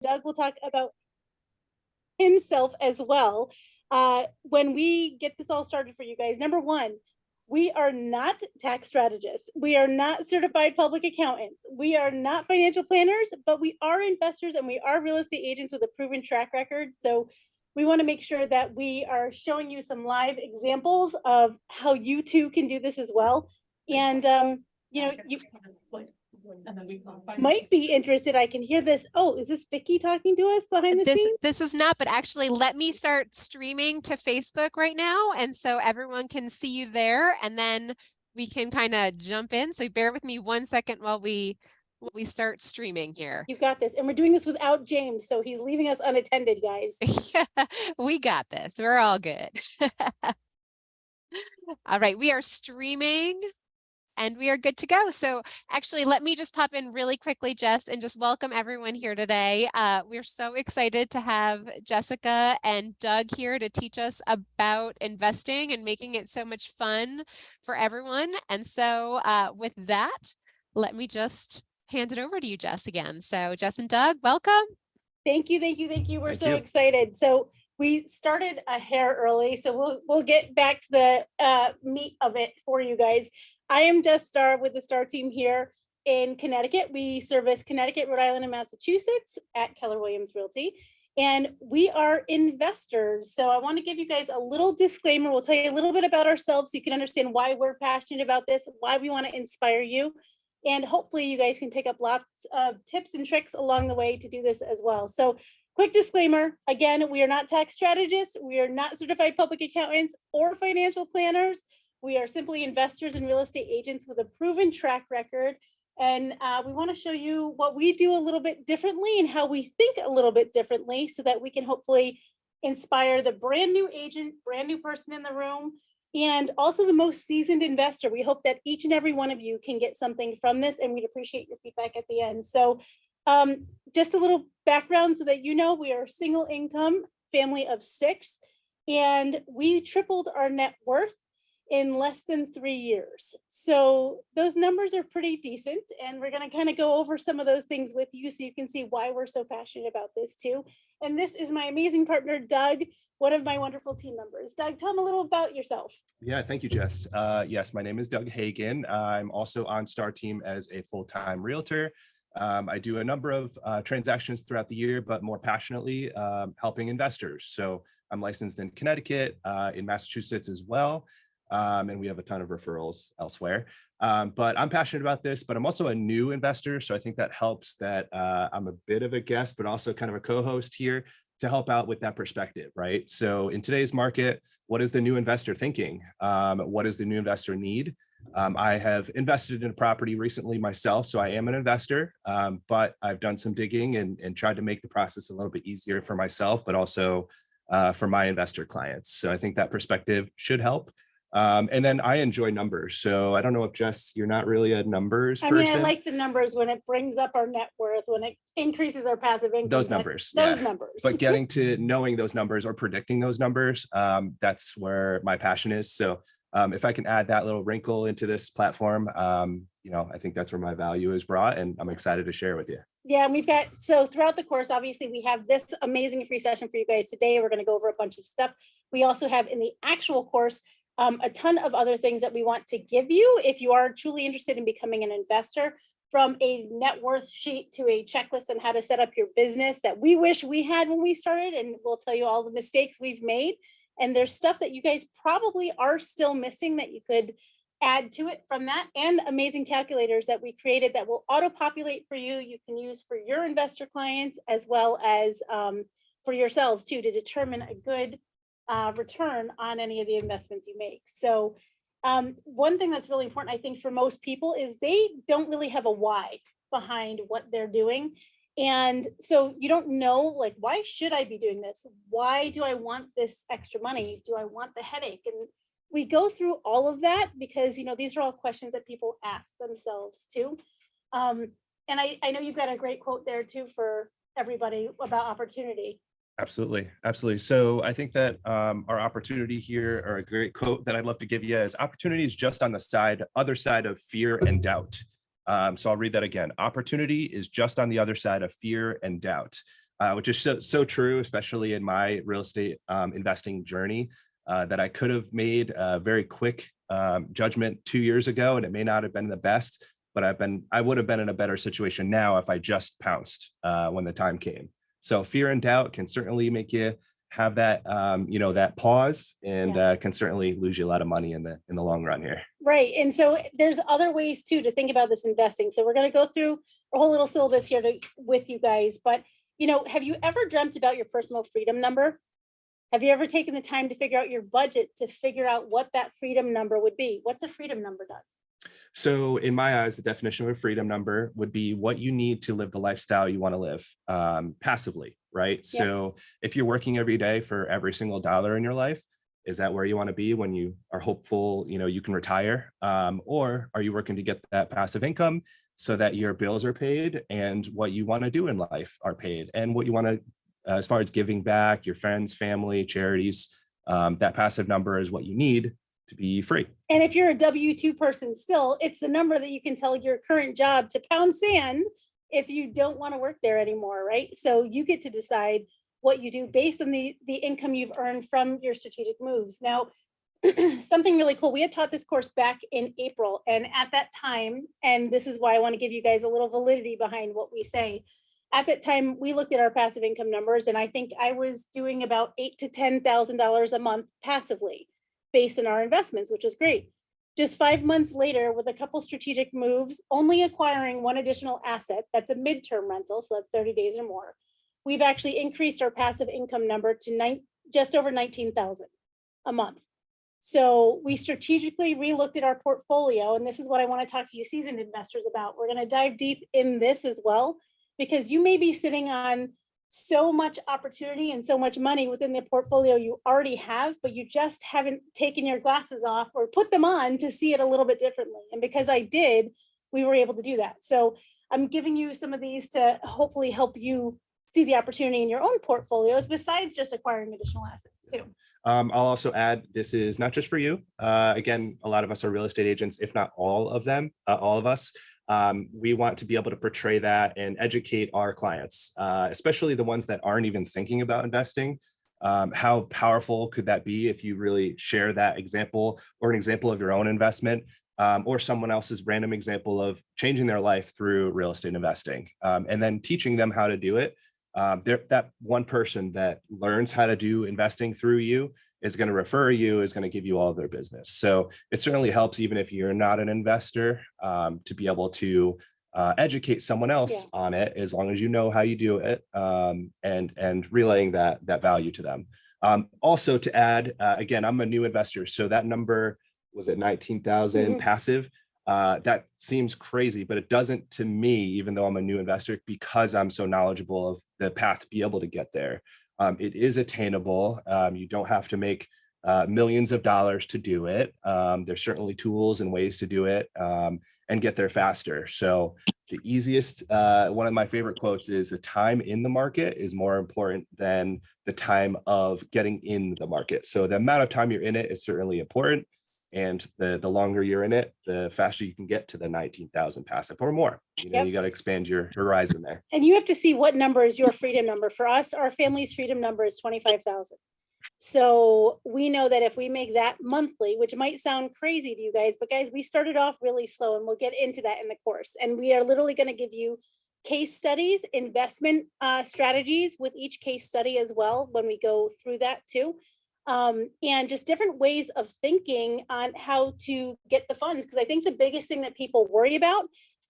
Doug will talk about himself as well. When we get this all started for you guys, number one, we are not tax strategists. We are not certified public accountants. We are not financial planners, but we are investors and we are real estate agents with a proven track record. So we want to make sure that we are showing you some live examples of how you too can do this as well. And, you know, you might be interested. I can hear this. Oh, is this Vicky talking to us behind the scenes? This is not, but actually let me start streaming to Facebook right now. And so everyone can see you there and then we can kind of jump in. So bear with me 1 second while we start streaming here. You got this. And we're doing this without James. So he's leaving us unattended, guys. We got this. We're all good. All right. We are streaming. And we are good to go. So actually, let me just pop in really quickly, Jess, and just welcome everyone here today. We're so excited to have Jessica and Doug here to teach us about investing and making it so much fun for everyone. And so with that, let me just hand it over to you, Jess, again. So Jess and Doug, welcome. Thank you. We're so excited. So we started a hair early, so we'll get back to the meat of it for you guys. I am Jess Starr with the Starr team here in Connecticut. We service Connecticut, Rhode Island, and Massachusetts at Keller Williams Realty. And we are investors. So I want to give you guys a little disclaimer. We'll tell you a little bit about ourselves so you can understand why we're passionate about this, why we want to inspire you. And hopefully you guys can pick up lots of tips and tricks along the way to do this as well. So quick disclaimer, again, we are not tax strategists. We are not certified public accountants or financial planners. We are simply investors and real estate agents with a proven track record. And we want to show you what we do a little bit differently and how we think a little bit differently so that we can hopefully inspire the brand new agent, brand new person in the room, and also the most seasoned investor. We hope that each and every one of you can get something from this, and we'd appreciate your feedback at the end. So just a little background so that you know, we are a single income family of 6, and we tripled our net worth in less than 3 years. So those numbers are pretty decent. And we're going to kind of go over some of those things with you so you can see why we're so passionate about this too. And this is my amazing partner, Doug, one of my wonderful team members. Doug, tell them a little about yourself. Yeah, thank you, Jess. Yes, my name is Doug Hagen. I'm also on Starr team as a full-time realtor. I do a number of transactions throughout the year, but more passionately helping investors. So I'm licensed in Connecticut, in Massachusetts as well. And we have a ton of referrals elsewhere. But I'm passionate about this, but I'm also a new investor. So I think that helps that I'm a bit of a guest, but also kind of a co-host here to help out with that perspective, right? So in today's market, what is the new investor thinking? What does the new investor need? I have invested in a property recently myself, so I am an investor, but I've done some digging and tried to make the process a little bit easier for myself, but also for my investor clients. So I think that perspective should help. And then I enjoy numbers. So I don't know if Jess, you're not really a numbers person. I like the numbers when it brings up our net worth, when it increases our passive income. Those numbers. But getting to knowing those numbers or predicting those numbers, that's where my passion is. So if I can add that little wrinkle into this platform, I think that's where my value is brought, and I'm excited to share with you. Yeah, and we've got, so throughout the course, obviously we have this amazing free session for you guys today. We're going to go over a bunch of stuff. We also have in the actual course a ton of other things that we want to give you if you are truly interested in becoming an investor, from a net worth sheet to a checklist on how to set up your business that we wish we had when we started, and we'll tell you all the mistakes we've made. And there's stuff that you guys probably are still missing that you could add to it from that, and amazing calculators that we created that will auto-populate for you. You can use for your investor clients as well as for yourselves too, to determine a good return on any of the investments you make. So one thing that's really important, I think, for most people is they don't really have a why behind what they're doing. And so you don't know, like, why should I be doing this? Why do I want this extra money? Do I want the headache? And we go through all of that because, these are all questions that people ask themselves too. And I know you've got a great quote there too for everybody about opportunity. Absolutely. Absolutely. So I think that our opportunity here, or a great quote that I'd love to give you, is opportunity is just on the other side of fear and doubt. So I'll read that again. Opportunity is just on the other side of fear and doubt. which is so true, especially in my real estate investing journey, that I could have made a very quick judgment 2 years ago, and it may not have been the best, but I would have been in a better situation now if I just pounced when the time came. So fear and doubt can certainly make you have that, that pause, and can certainly lose you a lot of money in the long run here. Right. And so there's other ways too to think about this investing. So we're going to go through a whole little syllabus here with you guys. But, have you ever dreamt about your personal freedom number? Have you ever taken the time to figure out your budget to figure out what that freedom number would be? What's a freedom number, Doug? So in my eyes, the definition of a freedom number would be what you need to live the lifestyle you want to live passively, right? Yeah. So if you're working every day for every single dollar in your life, is that where you want to be when you are hopeful, you can retire? Or are you working to get that passive income so that your bills are paid and what you want to do in life are paid, and what you want to, as far as giving back, your friends, family, charities, that passive number is what you need to be free. And if you're a W-2 person still, it's the number that you can tell your current job to pound sand if you don't want to work there anymore, right? So you get to decide what you do based on the income you've earned from your strategic moves. Now, something really cool, we had taught this course back in April, and at that time, and this is why I want to give you guys a little validity behind what we say. At that time, we looked at our passive income numbers, and I think I was doing about $8,000 to $10,000 a month passively based on our investments, which was great. Just 5 months later, with a couple strategic moves, only acquiring one additional asset, that's a midterm rental, so that's 30 days or more, we've actually increased our passive income number to just over 19,000 a month. So we strategically relooked at our portfolio, and this is what I want to talk to you seasoned investors about. We're going to dive deep in this as well, because you may be sitting on so much opportunity and so much money within the portfolio you already have, but you just haven't taken your glasses off or put them on to see it a little bit differently. And because I did, we were able to do that. So I'm giving you some of these to hopefully help you see the opportunity in your own portfolios, besides just acquiring additional assets too. I'll also add, this is not just for you. Again, a lot of us are real estate agents, if not all of them, all of us. We want to be able to portray that and educate our clients, especially the ones that aren't even thinking about investing. How powerful could that be if you really share that example, or an example of your own investment, or someone else's random example of changing their life through real estate investing, and then teaching them how to do it. That one person that learns how to do investing through you is going to refer you, is going to give you all of their business. So it certainly helps, even if you're not an investor, to be able to educate someone else on it, as long as you know how you do it, and relaying that value to them. Also to add, again, I'm a new investor, so that number was at 19,000 passive. That seems crazy, but it doesn't to me, even though I'm a new investor, because I'm so knowledgeable of the path to be able to get there. It is attainable. You don't have to make millions of dollars to do it. There's certainly tools and ways to do it, and get there faster. So the easiest, one of my favorite quotes is, the time in the market is more important than the time of getting in the market. So the amount of time you're in it is certainly important. And the longer you're in it, the faster you can get to the 19,000 passive or more. You got to expand your horizon there. And you have to see what number is your freedom number. For us, our family's freedom number is 25,000. So we know that if we make that monthly, which might sound crazy to you guys, but guys, we started off really slow, and we'll get into that in the course. And we are literally going to give you case studies, investment strategies with each case study as well when we go through that too. And just different ways of thinking on how to get the funds. Because I think the biggest thing that people worry about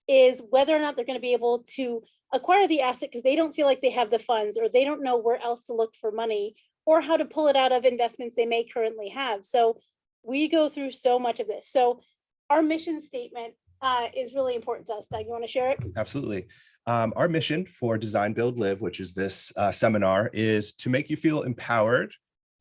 is whether or not they're going to be able to acquire the asset, because they don't feel like they have the funds, or they don't know where else to look for money, or how to pull it out of investments they may currently have. So we go through so much of this. So our mission statement is really important to us. Doug, you want to share it? Absolutely. Our mission for Design, Build, Live, which is this seminar, is to make you feel empowered,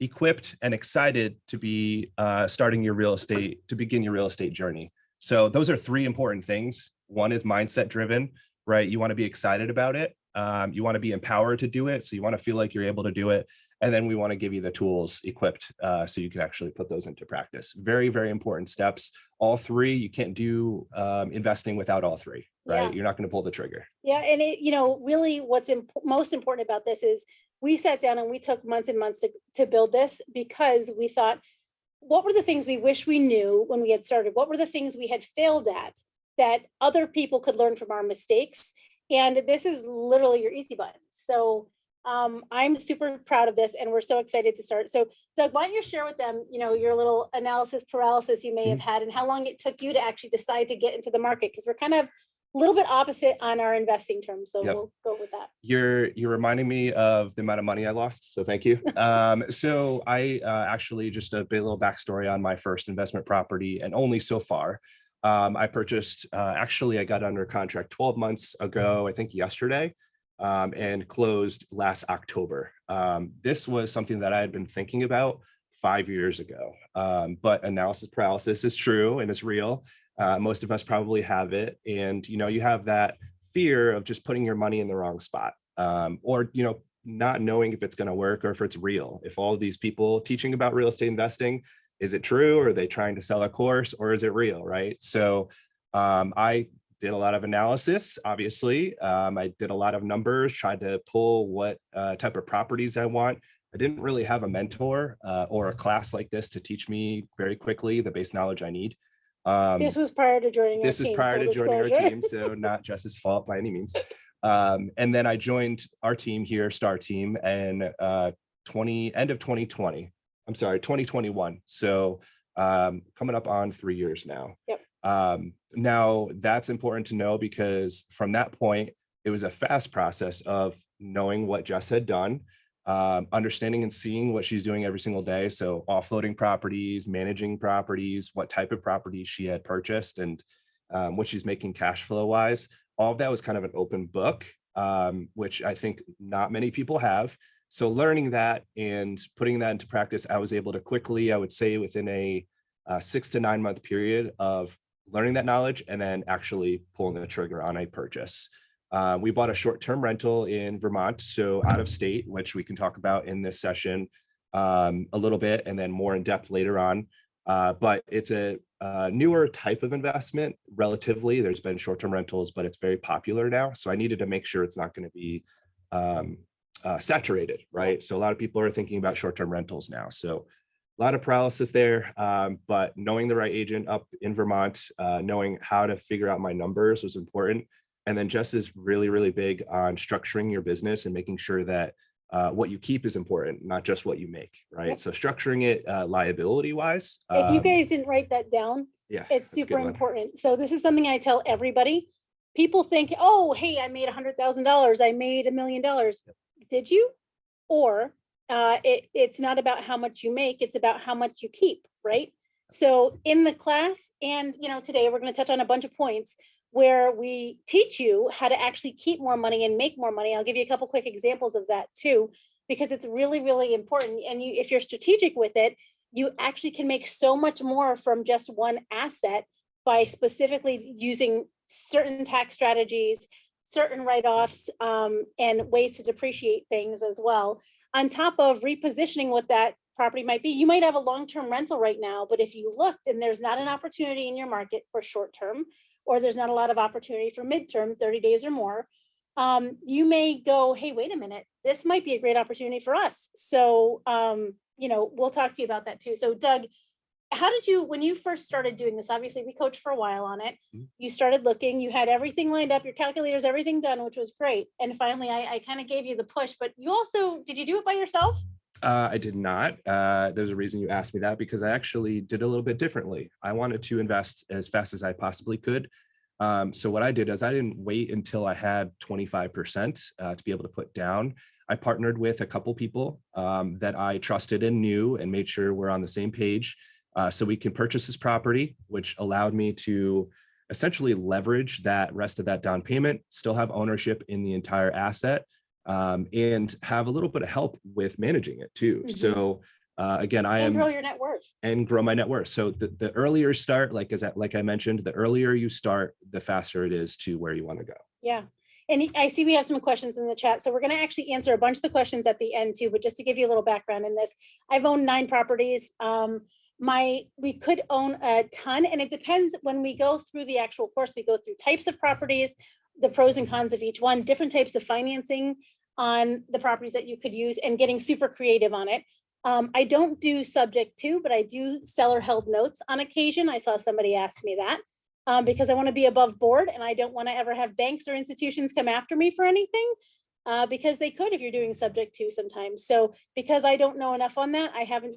equipped, and excited to be begin your real estate journey. So those are three important things. One is mindset driven, right? You want to be excited about it. You want to be empowered to do it. So you want to feel like you're able to do it. And then we want to give you the tools equipped so you can actually put those into practice. Very, very important steps. All three, you can't do investing without all three, right? You're not going to pull the trigger. Yeah. And it, really what's most important about this is we sat down and we took months and months to build this, because we thought, what were the things we wish we knew when we had started? What were the things we had failed at that other people could learn from our mistakes? And this is literally your easy button. So I'm super proud of this, and we're so excited to start. So Doug, why don't you share with them, your little analysis paralysis you may have had, and how long it took you to actually decide to get into the market? Because we're kind of a little bit opposite on our investing terms. So we'll go with that. You're reminding me of the amount of money I lost. So thank you. So I actually, just a little backstory on my first investment property, and only so far. I purchased, actually, I got under contract 12 months ago, I think yesterday, and closed last October. This was something that I had been thinking about 5 years ago, but analysis paralysis is true and it's real. Most of us probably have it. And, you have that fear of just putting your money in the wrong spot, or, not knowing if it's going to work or if it's real. If all of these people teaching about real estate investing, is it true? Or are they trying to sell a course, or is it real? Right. So I did a lot of analysis, obviously. I did a lot of numbers, tried to pull what type of properties I want. I didn't really have a mentor or a class like this to teach me very quickly the base knowledge I need. This was prior to joining our team. This is prior to joining our team, so not Jess's fault by any means. And then I joined our team here, Starr team, and end of 2020. I'm sorry, 2021. So coming up on 3 years now. Yep. Now that's important to know, because from that point, it was a fast process of knowing what Jess had done, understanding and seeing what she's doing every single day. So offloading properties, managing properties, what type of properties she had purchased, and what she's making cash flow wise. All of that was kind of an open book, which I think not many people have. So learning that and putting that into practice, I was able to quickly, I would say within a 6 to 9 month period of learning that knowledge and then actually pulling the trigger on a purchase. We bought a short-term rental in Vermont, so out of state, which we can talk about in this session a little bit, and then more in depth later on. But it's a newer type of investment relatively. There's been short-term rentals, but it's very popular now. So I needed to make sure it's not going to be saturated, right? So a lot of people are thinking about short-term rentals now. So a lot of paralysis there, but knowing the right agent up in Vermont, knowing how to figure out my numbers was important. And then Jess is really, really big on structuring your business and making sure that what you keep is important, not just what you make, right? Yep. So structuring it liability wise. If you guys didn't write that down, it's super important. So this is something I tell everybody. People think, oh, hey, I made $100,000. I made $1 million. Yep. Did you? Or it's not about how much you make, it's about how much you keep, right? So in the class, and today we're going to touch on a bunch of points where we teach you how to actually keep more money and make more money. I'll give you a couple quick examples of that too, because it's really, really important. And if you're strategic with it, you actually can make so much more from just one asset by specifically using certain tax strategies, certain write-offs, and ways to depreciate things as well. On top of repositioning what that property might be. You might have a long-term rental right now, but if you looked and there's not an opportunity in your market for short-term, or there's not a lot of opportunity for midterm, 30 days or more, you may go, hey, wait a minute, this might be a great opportunity for us. So, we'll talk to you about that too. So Doug, how did you, when you first started doing this, obviously we coached for a while on it, you started looking, you had everything lined up, your calculators, everything done, which was great. And finally, I kind of gave you the push, but you also, did you do it by yourself? I did not. There's a reason you asked me that, because I actually did a little bit differently. I wanted to invest as fast as I possibly could. So what I did is I didn't wait until I had 25% to be able to put down. I partnered with a couple people that I trusted and knew, and made sure we're on the same page so we can purchase this property, which allowed me to essentially leverage that rest of that down payment, still have ownership in the entire asset, and have a little bit of help with managing it too. Mm-hmm. So again, I am grow your net worth and grow my net worth. So the earlier start, like I mentioned, the earlier you start, the faster it is to where you want to go. Yeah. And I see we have some questions in the chat. So we're going to actually answer a bunch of the questions at the end too, but just to give you a little background in this, I've owned 9 properties. We could own a ton, and it depends. When we go through the actual course, we go through types of properties, the pros and cons of each one, different types of financing on the properties that you could use, and getting super creative on it. I don't do subject to, but I do seller held notes on occasion. I saw somebody ask me that because I want to be above board, and I don't want to ever have banks or institutions come after me for anything because they could if you're doing subject to sometimes. So because I don't know enough on that, I haven't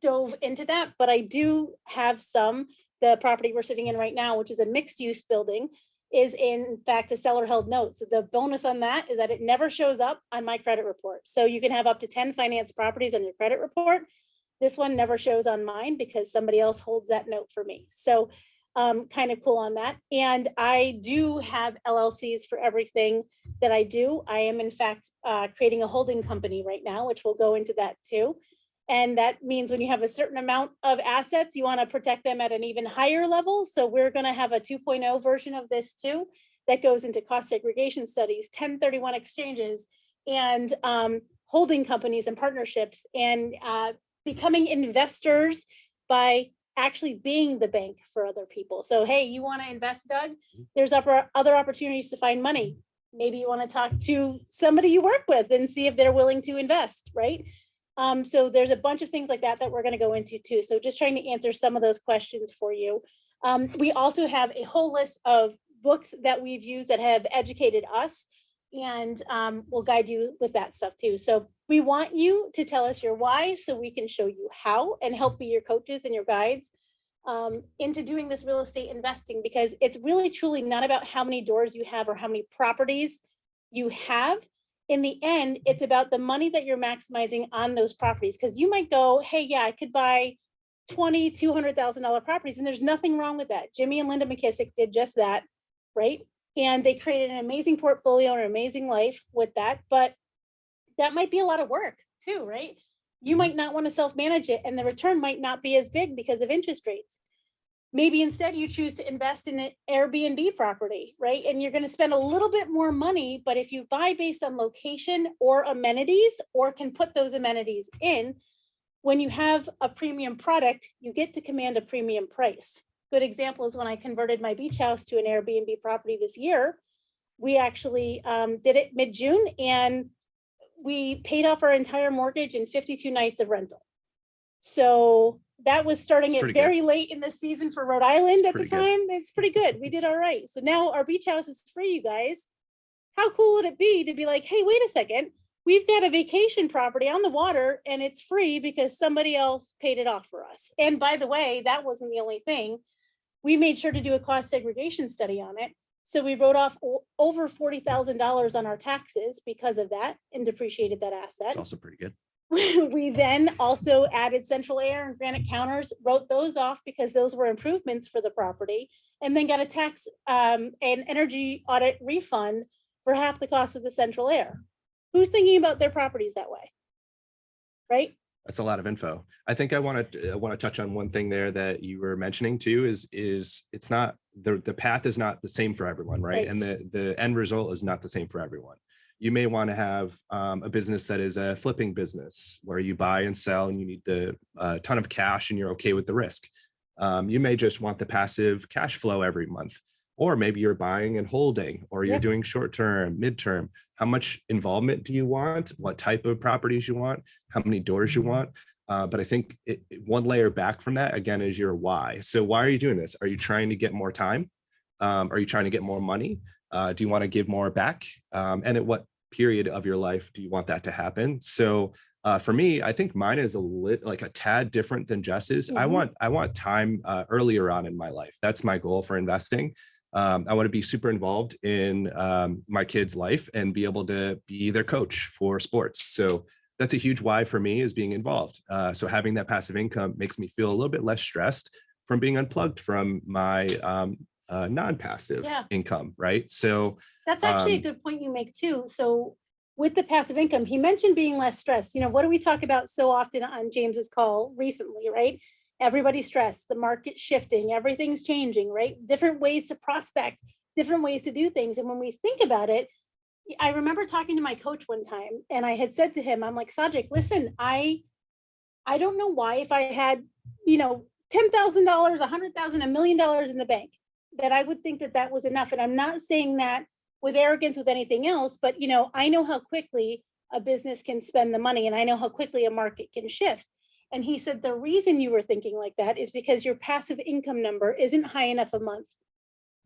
dove into that, but I do have some. The property we're sitting in right now, which is a mixed use building, is in fact a seller held note. So the bonus on that is that it never shows up on my credit report. So you can have up to 10 finance properties on your credit report. This one never shows on mine because somebody else holds that note for me. So kind of cool on that. And I do have LLCs for everything that I do. I am in fact creating a holding company right now, which we'll go into that too. And that means when you have a certain amount of assets, you want to protect them at an even higher level. So we're going to have a 2.0 version of this too, that goes into cost segregation studies, 1031 exchanges, and holding companies and partnerships, and becoming investors by actually being the bank for other people. So, hey, you want to invest, Doug? There's other opportunities to find money. Maybe you want to talk to somebody you work with and see if they're willing to invest, right? So there's a bunch of things like that that we're going to go into too. So just trying to answer some of those questions for you. We also have a whole list of books that we've used that have educated us, and we'll guide you with that stuff too. So we want you to tell us your why so we can show you how and help be your coaches and your guides into doing this real estate investing, because it's really truly not about how many doors you have or how many properties you have. In the end, it's about the money that you're maximizing on those properties. Because you might go, hey, yeah, I could buy $200,000 properties, and there's nothing wrong with that. Jimmy and Linda McKissick did just that, right? And they created an amazing portfolio and an amazing life with that. But that might be a lot of work too, right? You might not want to self-manage it, and the return might not be as big because of interest rates. Maybe instead you choose to invest in an Airbnb property, right? And you're going to spend a little bit more money, but if you buy based on location or amenities, or can put those amenities in, when you have a premium product, you get to command a premium price. Good example is when I converted my beach house to an Airbnb property this year. We actually did it mid-June, and we paid off our entire mortgage in 52 nights of rental. So that was starting it very late in the season for Rhode Island at the time. It's pretty good. We did all right. So now our beach house is free, you guys. How cool would it be to be like, hey, wait a second, we've got a vacation property on the water and it's free because somebody else paid it off for us. And by the way, that wasn't the only thing. We made sure to do a cost segregation study on it. So we wrote off over $40,000 on our taxes because of that and depreciated that asset. It's also pretty good. We then also added central air and granite counters, wrote those off because those were improvements for the property, and then got a tax and energy audit refund for half the cost of the central air. Who's thinking about their properties that way? Right? That's a lot of info. I think I want to touch on one thing there that you were mentioning too, is it's not the path is not the same for everyone, right? And the end result is not the same for everyone. You may want to have a business that is a flipping business where you buy and sell and you need a ton of cash and you're okay with the risk. You may just want the passive cash flow every month, or maybe you're buying and holding, or you're doing short-term, mid-term. How much involvement do you want? What type of properties you want? How many doors you want? But I think one layer back from that, again, is your why. So why are you doing this? Are you trying to get more time? Are you trying to get more money? Do you want to give more back? And at what period of your life do you want that to happen? So for me, I think mine is like a tad different than Jess's. Mm-hmm. I want time earlier on in my life. That's my goal for investing. I want to be super involved in my kids' life and be able to be their coach for sports. So that's a huge why for me, is being involved. So having that passive income makes me feel a little bit less stressed from being unplugged from my non-passive income, right? So that's actually a good point you make too. So with the passive income, he mentioned being less stressed. You know, what do we talk about so often on James's call recently, right? Everybody's stressed, the market shifting, everything's changing, right? Different ways to prospect, different ways to do things. And when we think about it, I remember talking to my coach one time and I had said to him, I'm like, Sajik, listen, I don't know why if I had, $10,000, $100,000, $1 million in the bank, that I would think that that was enough. And I'm not saying that with arrogance with anything else, but I know how quickly a business can spend the money and I know how quickly a market can shift. And he said, the reason you were thinking like that is because your passive income number isn't high enough a month.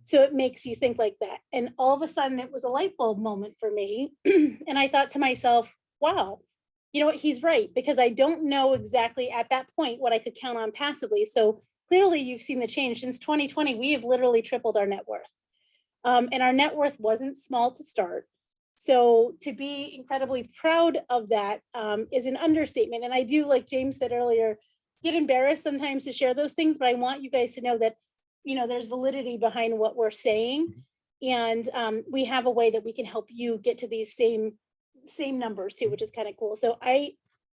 So it makes you think like that. And all of a sudden it was a light bulb moment for me. And I thought to myself, wow, you know what, he's right, because I don't know exactly at that point what I could count on passively. So clearly you've seen the change since 2020, we have literally tripled our net worth. And our net worth wasn't small to start. So to be incredibly proud of that is an understatement. And I do, like James said earlier, get embarrassed sometimes to share those things, but I want you guys to know that, there's validity behind what we're saying. And we have a way that we can help you get to these same numbers too, which is kind of cool. So I'm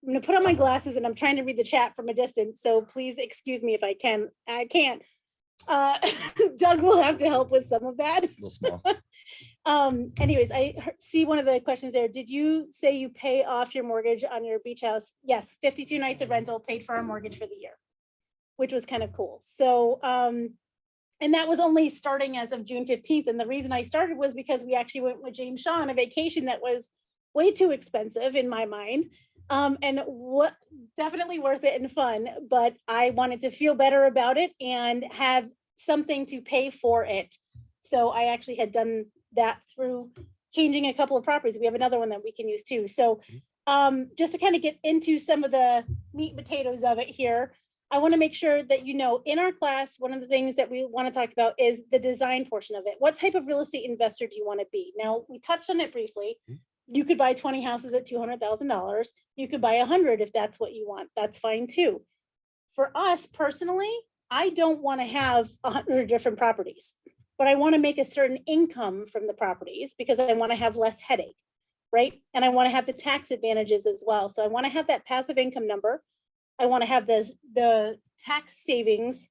going to put on my glasses and I'm trying to read the chat from a distance. So please excuse me if I can't. Doug will have to help with some of that. It's a little small. Anyways, I see one of the questions there. Did you say you pay off your mortgage on your beach house? Yes, 52 nights of rental paid for our mortgage for the year, which was kind of cool. So, and that was only starting as of June 15th. And the reason I started was because we actually went with James Shaw on a vacation that was way too expensive in my mind. And what definitely worth it and fun, but I wanted to feel better about it and have something to pay for it. So I actually had done that through changing a couple of properties. We have another one that we can use too. So just to kind of get into some of the meat and potatoes of it here, I want to make sure that in our class, one of the things that we want to talk about is the design portion of it. What type of real estate investor do you want to be? Now, we touched on it briefly. You could buy 20 houses at $200,000. You could buy 100 if that's what you want. That's fine too. For us personally, I don't want to have 100 different properties, but I want to make a certain income from the properties because I want to have less headache, right? And I want to have the tax advantages as well. So I want to have that passive income number. I want to have the tax savings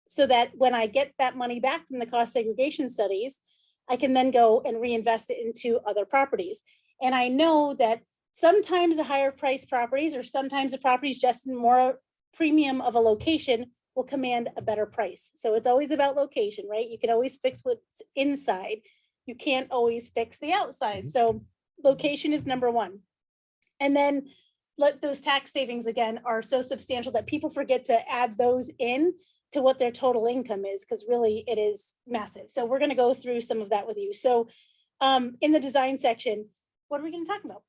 so that when I get that money back from the cost segregation studies, I can then go and reinvest it into other properties. And I know that sometimes the higher priced properties or sometimes the properties just in more premium of a location will command a better price. So it's always about location, right? You can always fix what's inside. You can't always fix the outside. So location is number one. And then those tax savings again are so substantial that people forget to add those in to what their total income is, because really it is massive. So we're going to go through some of that with you. So in the design section, what are we going to talk about?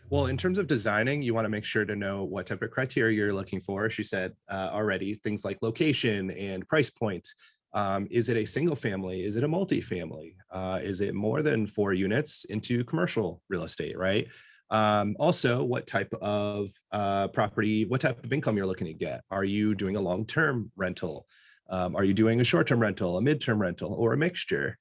Well, in terms of designing, you want to make sure to know what type of criteria you're looking for. She said already, things like location and price point. Is it a single family? Is it a multifamily? Is it more than 4 units into commercial real estate, right? Also, what type of property, what type of income you're looking to get? Are you doing a long-term rental? Are you doing a short-term rental, a mid-term rental, or a mixture,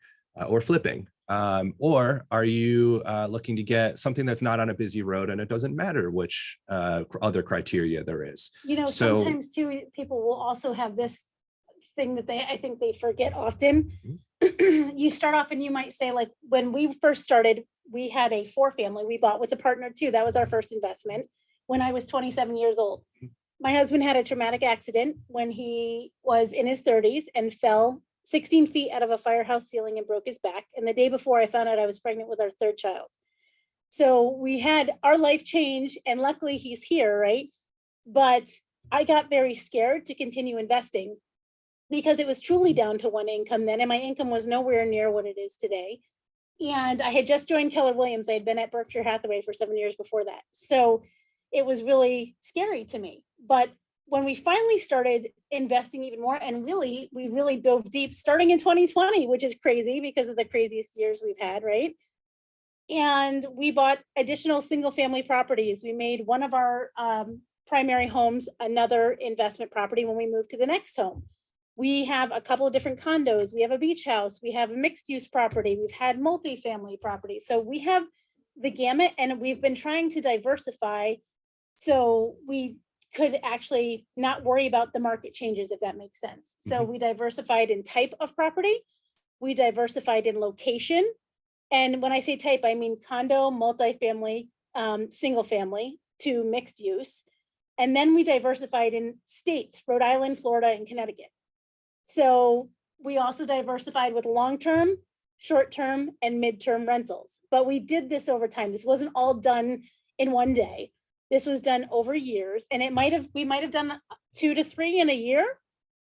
or flipping? Or are you looking to get something that's not on a busy road and it doesn't matter which other criteria there is? Sometimes too, people will also have this thing that I think they forget often. You start off and you might say, like, when we first started, we had a 4-family we bought with a partner too. That was our first investment when I was 27 years old. My husband had a traumatic accident when he was in his 30s and fell 16 feet out of a firehouse ceiling and broke his back. And the day before, I found out I was pregnant with our 3rd child. So we had our life change, and luckily he's here, right? But I got very scared to continue investing because it was truly down to one income then, and my income was nowhere near what it is today. And I had just joined Keller Williams. I had been at Berkshire Hathaway for 7 years before that. So it was really scary to me. But when we finally started investing even more, and we really dove deep starting in 2020, which is crazy because of the craziest years we've had, right? And we bought additional single family properties. We made one of our primary homes another investment property when we moved to the next home. We have a couple of different condos. We have a beach house. We have a mixed use property. We've had multifamily properties. So we have the gamut, and we've been trying to diversify so we could actually not worry about the market changes, if that makes sense. So we diversified in type of property. we diversified in location. And when I say type, I mean condo, multifamily, single family to mixed use. And then we diversified in states, Rhode Island, Florida, and Connecticut. So we also diversified with long-term, short-term, and mid-term rentals. But we did this over time. This wasn't all done in one day. This was done over years, and we might have done 2 to 3 in a year.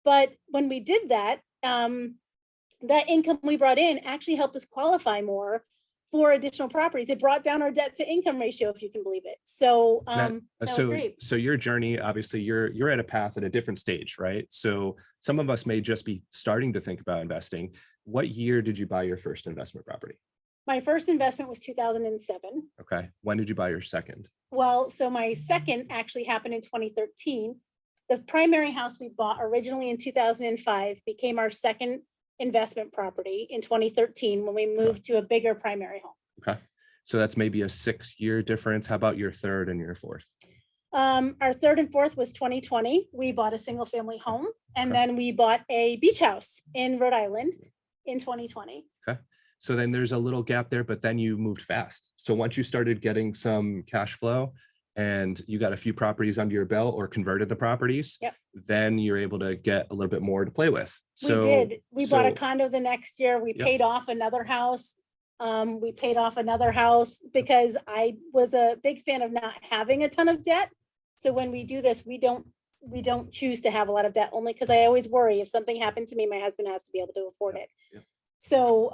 But when we did that, that income we brought in actually helped us qualify more for additional properties. It brought down our debt to income ratio, if you can believe it. So that was great. So your journey, obviously you're at a path at a different stage, right? So some of us may just be starting to think about investing. What year did you buy your first investment property? My first investment was 2007. Okay. When did you buy your second? Well, so my second actually happened in 2013. The primary house we bought originally in 2005 became our second investment property in 2013 when we moved to a bigger primary home. Okay. So that's maybe a 6-year difference. How about your third and your fourth? Our third and fourth was 2020. We bought a single family home, and then we bought a beach house in Rhode Island in 2020. Okay. So then there's a little gap there, but then you moved fast. So once you started getting some cash flow and you got a few properties under your belt or converted the properties, yep, then you're able to get a little bit more to play with. So we did. We bought a condo the next year. We yep, paid off another house. We paid off another house because I was a big fan of not having a ton of debt. So when we do this, we don't choose to have a lot of debt, only because I always worry if something happened to me, my husband has to be able to afford it. Yep. So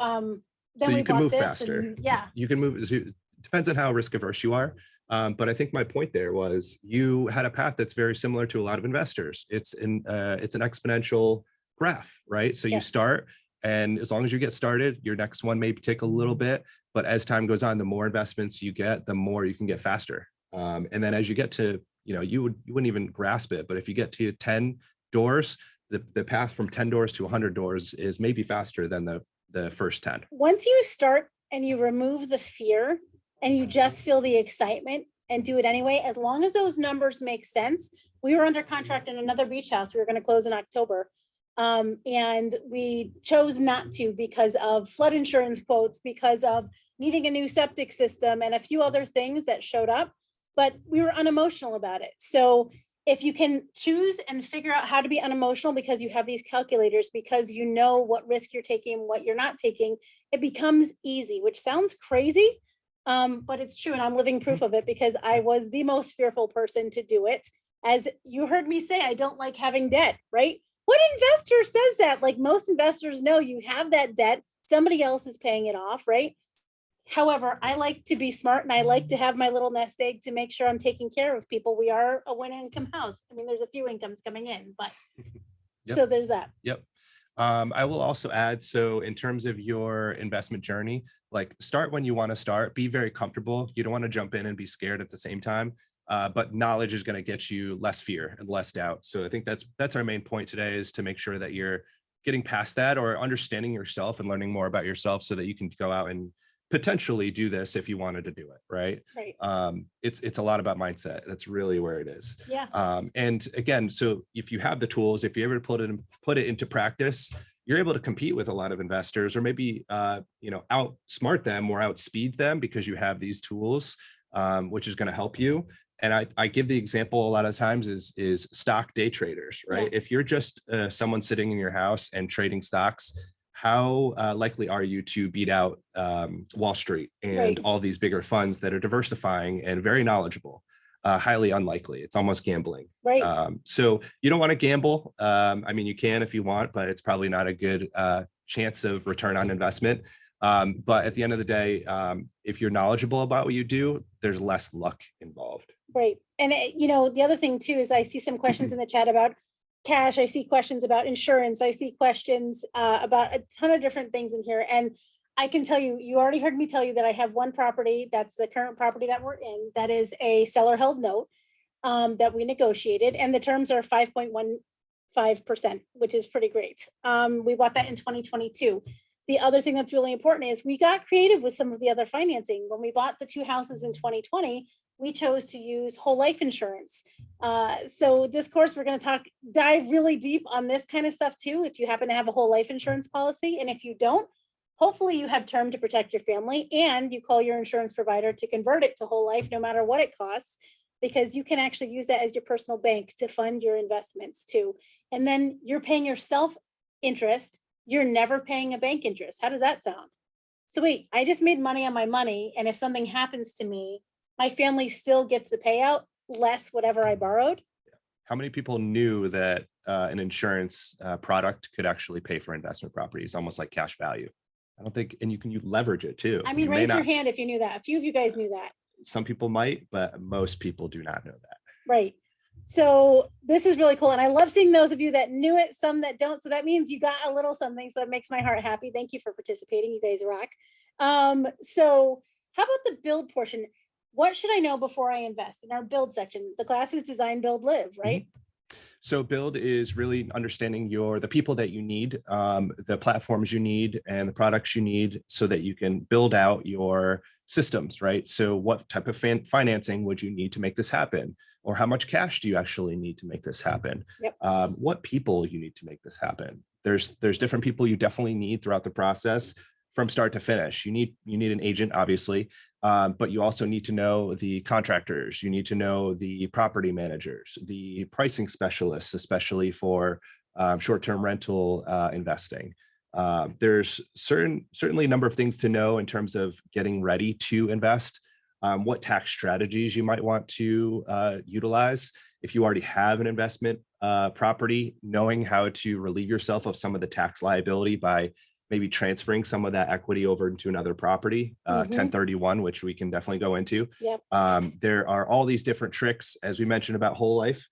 then so we you can bought move this faster. and, yeah, you can move. It depends on how risk averse you are. But I think my point there was you had a path that's very similar to a lot of investors. It's an exponential graph, right? So you start, and as long as you get started, your next one may take a little bit, but as time goes on, the more investments you get, the more you can get faster. And then as you get to, you wouldn't even grasp it, but if you get to 10 doors, the path from 10 doors to 100 doors is maybe faster than the first 10. Once you start and you remove the fear and you just feel the excitement and do it anyway, as long as those numbers make sense. We were under contract in another beach house. We were going to close in October. And we chose not to because of flood insurance quotes, because of needing a new septic system and a few other things that showed up, but we were unemotional about it. So if you can choose and figure out how to be unemotional because you have these calculators, because you know what risk you're taking, what you're not taking, it becomes easy, which sounds crazy, but it's true. And I'm living proof of it because I was the most fearful person to do it. As you heard me say, I don't like having debt, right? What investor says that? Like, most investors know you have that debt, somebody else is paying it off, right? However, I like to be smart and I like to have my little nest egg to make sure I'm taking care of people. We are a one income house. I mean, there's a few incomes coming in, but Yep. So there's that. Yep. I will also add, so in terms of your investment journey, like, start when you want to start, be very comfortable. You don't want to jump in and be scared at the same time. But knowledge is going to get you less fear and less doubt. So I think that's our main point today, is to make sure that you're getting past that, or understanding yourself and learning more about yourself so that you can go out and potentially do this if you wanted to do it, right? Right. It's a lot about mindset. That's really where it is. Yeah. And again, so if you have the tools, if you're able to put it into practice, you're able to compete with a lot of investors, or maybe outsmart them or outspeed them because you have these tools, which is going to help you. And I give the example a lot of times is stock day traders, right? Yeah. If you're just someone sitting in your house and trading stocks, how likely are you to beat out Wall Street and Right. all these bigger funds that are diversifying and very knowledgeable? Highly unlikely. It's almost gambling. Right. So you don't want to gamble. I mean, you can if you want, but it's probably not a good chance of return on investment. But at the end of the day, if you're knowledgeable about what you do, there's less luck involved. Right. And the other thing too is I see some questions in the chat about cash. I see questions about insurance. I see questions about a ton of different things in here. And I can tell you, you already heard me tell you that I have one property, that's the current property that we're in, that is a seller held note that we negotiated, and the terms are 5.15%, which is pretty great. We bought that in 2022. The other thing that's really important is we got creative with some of the other financing. When we bought the 2 houses in 2020, we chose to use whole life insurance. So this course, we're going to dive really deep on this kind of stuff too, if you happen to have a whole life insurance policy. And if you don't, hopefully you have term to protect your family, and you call your insurance provider to convert it to whole life, no matter what it costs, because you can actually use that as your personal bank to fund your investments too. And then you're paying yourself interest. You're never paying a bank interest. How does that sound? So wait, I just made money on my money, and if something happens to me, my family still gets the payout, less whatever I borrowed. How many people knew that an insurance product could actually pay for investment properties, almost like cash value? I don't think, and you leverage it too. I mean, raise your hand if you knew that. A few of you guys knew that. Some people might, but most people do not know that. Right. So this is really cool. And I love seeing those of you that knew it, some that don't. So that means you got a little something. So that makes my heart happy. Thank you for participating. You guys rock. So how about the build portion? What should I know before I invest? In our build section, the class is design, build, live, right? Mm-hmm. So build is really understanding the people that you need, the platforms you need, and the products you need so that you can build out your systems, right? So what type of financing would you need to make this happen? Or how much cash do you actually need to make this happen? Yep. What people you need to make this happen? There's different people you definitely need throughout the process from start to finish. You need an agent, obviously, but you also need to know the contractors. You need to know the property managers, the pricing specialists, especially for short-term rental investing. There's certainly a number of things to know in terms of getting ready to invest, what tax strategies you might want to utilize. If you already have an investment property, knowing how to relieve yourself of some of the tax liability by maybe transferring some of that equity over into another property, 1031, which we can definitely go into. Yep. There are all these different tricks, as we mentioned about whole life.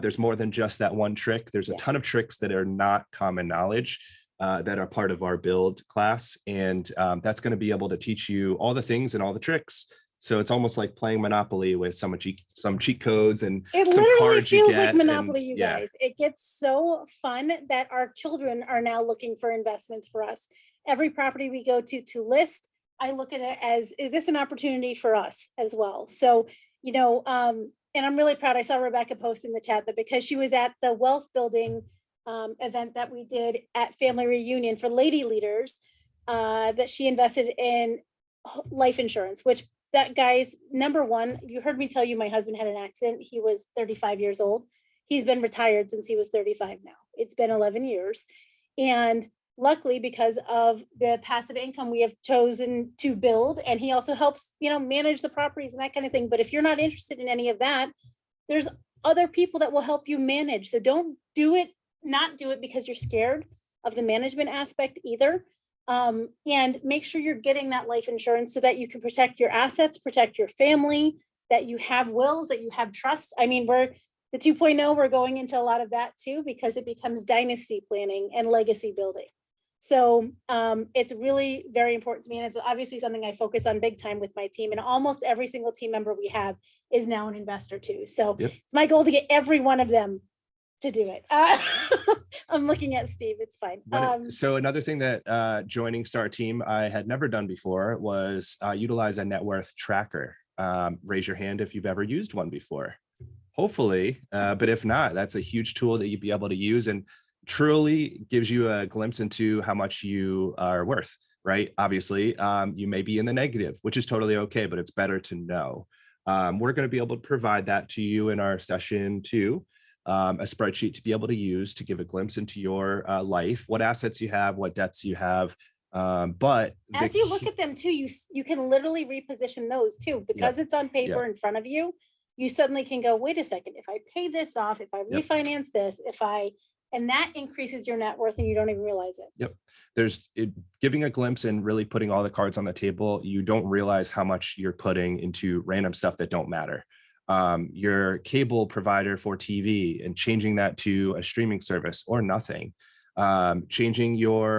There's more than just that one trick. There's a ton of tricks that are not common knowledge that are part of our build class. And that's going to be able to teach you all the things and all the tricks. So it's almost like playing Monopoly with some cheat codes and it some literally cards feels you get. like Monopoly, and, you guys. It gets so fun that our children are now looking for investments for us. Every property we go to list, I look at it as, is this an opportunity for us as well? So, and I'm really proud. I saw Rebecca post in the chat that because she was at the wealth building event that we did at Family Reunion for lady leaders, that she invested in life insurance, which that guy's number one. You heard me tell you my husband had an accident. He was 35 years old. He's been retired since he was 35 now. It's been 11 years. And luckily, because of the passive income we have chosen to build, and he also helps, manage the properties and that kind of thing. But if you're not interested in any of that, there's other people that will help you manage. So don't not do it because you're scared of the management aspect either. And make sure you're getting that life insurance so that you can protect your assets, protect your family, that you have wills, that you have trust. I mean, we're the 2.0, we're going into a lot of that too, because it becomes dynasty planning and legacy building. So it's really very important to me. And it's obviously something I focus on big time with my team. And almost every single team member we have is now an investor too. So It's my goal to get every one of them to do it. I'm looking at Steve. It's fine. So another thing that joining Starr team I had never done before was utilize a net worth tracker. Raise your hand if you've ever used one before. Hopefully, but if not, that's a huge tool that you'd be able to use and truly gives you a glimpse into how much you are worth, right? Obviously, you may be in the negative, which is totally okay, but it's better to know. We're going to be able to provide that to you in our session 2. A spreadsheet to be able to use to give a glimpse into your life, what assets you have, what debts you have. But as you look at them too, you can literally reposition those too, because it's on paper in front of you. You suddenly can go, wait a second, if I pay this off, if I refinance this, and that increases your net worth and you don't even realize it. There's giving a glimpse and really putting all the cards on the table. You don't realize how much you're putting into random stuff that don't matter. Your cable provider for TV and changing that to a streaming service or nothing. Changing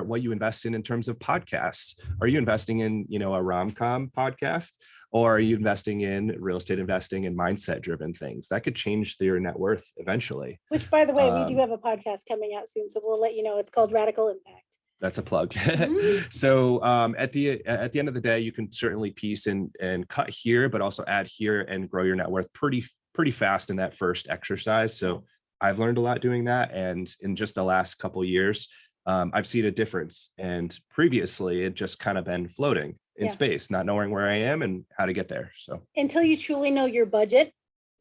what you invest in terms of podcasts. Are you investing in, a rom-com podcast, or are you investing in real estate investing and mindset driven things that could change your net worth eventually? Which, by the way, we do have a podcast coming out soon, so we'll let you know. It's called Radical Impact. That's a plug. Mhm. So at the end of the day, you can certainly piece and cut here, but also add here and grow your net worth pretty fast in that first exercise. So I've learned a lot doing that, and in just the last couple of years, I've seen a difference. And previously, it just kind of been floating in Yeah. space, not knowing where I am and how to get there. So Until you truly know your budget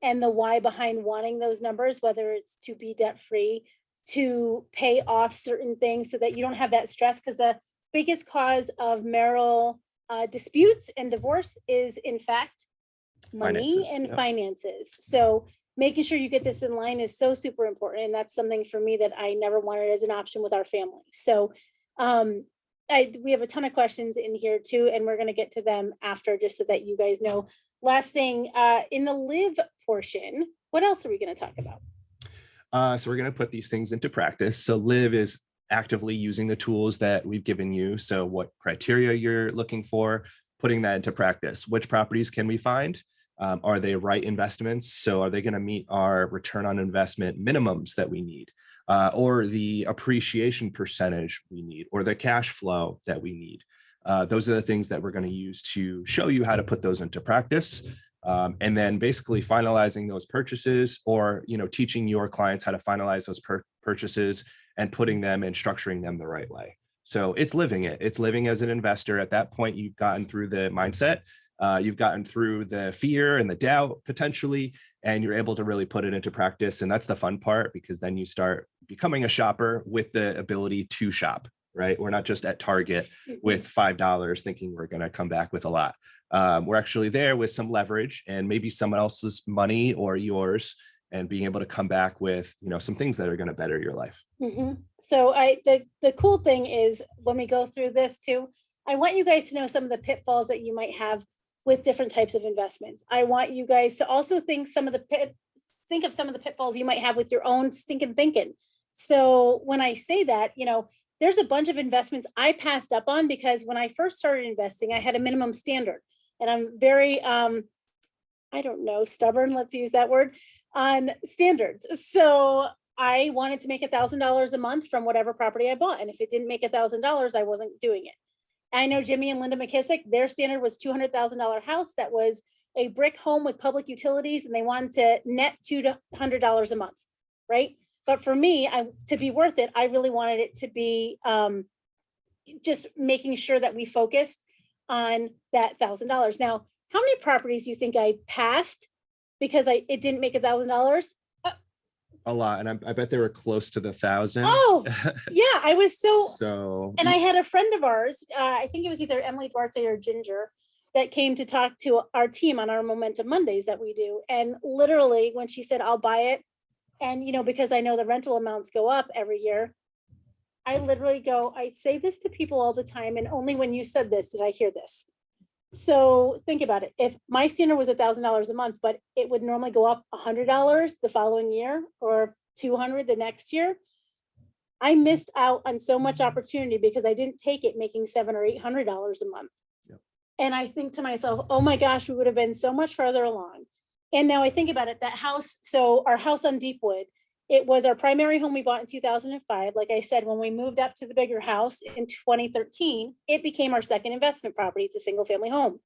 and the why behind wanting those numbers, whether it's to be debt free, to pay off certain things so that you don't have that stress. Because the biggest cause of marital disputes and divorce is, in fact, money finances. and Yep. finances. So making sure you get this in line is so super important. And that's something for me that I never wanted as an option with our family. So we have a ton of questions in here too, and we're going to get to them after, just so that you guys know. Last thing, in the live portion, what else are we going to talk about? So we're going to put these things into practice. So live is actively using the tools that we've given you. So what criteria you're looking for, putting that into practice. Which properties can we find? Are they right investments? So are they going to meet our return on investment minimums that we need? Or the appreciation percentage we need, or the cash flow that we need? Those are the things that we're going to use to show you how to put those into practice. And then basically finalizing those purchases, or teaching your clients how to finalize those purchases and putting them and structuring them the right way. So it's living it. It's living as an investor. At that point, you've gotten through the mindset, you've gotten through the fear and the doubt potentially, and you're able to really put it into practice. And that's the fun part, because then you start becoming a shopper with the ability to shop, right? We're not just at Target with $5 thinking we're going to come back with a lot. We're actually there with some leverage and maybe someone else's money or yours, and being able to come back with some things that are going to better your life. So the cool thing is, when we go through this too, I want you guys to know some of the pitfalls that you might have with different types of investments. I want you guys to also think of some of the pitfalls you might have with your own stinking thinking. So when I say that, there's a bunch of investments I passed up on because when I first started investing, I had a minimum standard, and I'm very, I don't know, stubborn, let's use that word, on standards. So I wanted to make $1,000 a month from whatever property I bought. And if it didn't make $1,000, I wasn't doing it. I know Jimmy and Linda McKissick, their standard was $200,000 house that was a brick home with public utilities, and they wanted to net $200 a month, right? But for me, to be worth it, I really wanted it to be just making sure that we focused on that $1,000. Now, how many properties do you think I passed because it didn't make $1,000? A lot, and I bet they were close to the 1,000. Oh, yeah, I was so. And I had a friend of ours, I think it was either Emily Duarte or Ginger, that came to talk to our team on our Momentum Mondays that we do. And literally, when she said, I'll buy it, and because I know the rental amounts go up every year, I literally I say this to people all the time, and only when you said this did I hear this. So think about it. If my standard was $1,000 a month, but it would normally go up $100 the following year, or $200 the next year, I missed out on so much opportunity because I didn't take it making $700 or $800 a month. Yep. And I think to myself, oh my gosh, we would have been so much further along. And now I think about it, that house, so our house on Deepwood, it was our primary home we bought in 2005. Like I said, when we moved up to the bigger house in 2013, it became our second investment property. It's a single family home.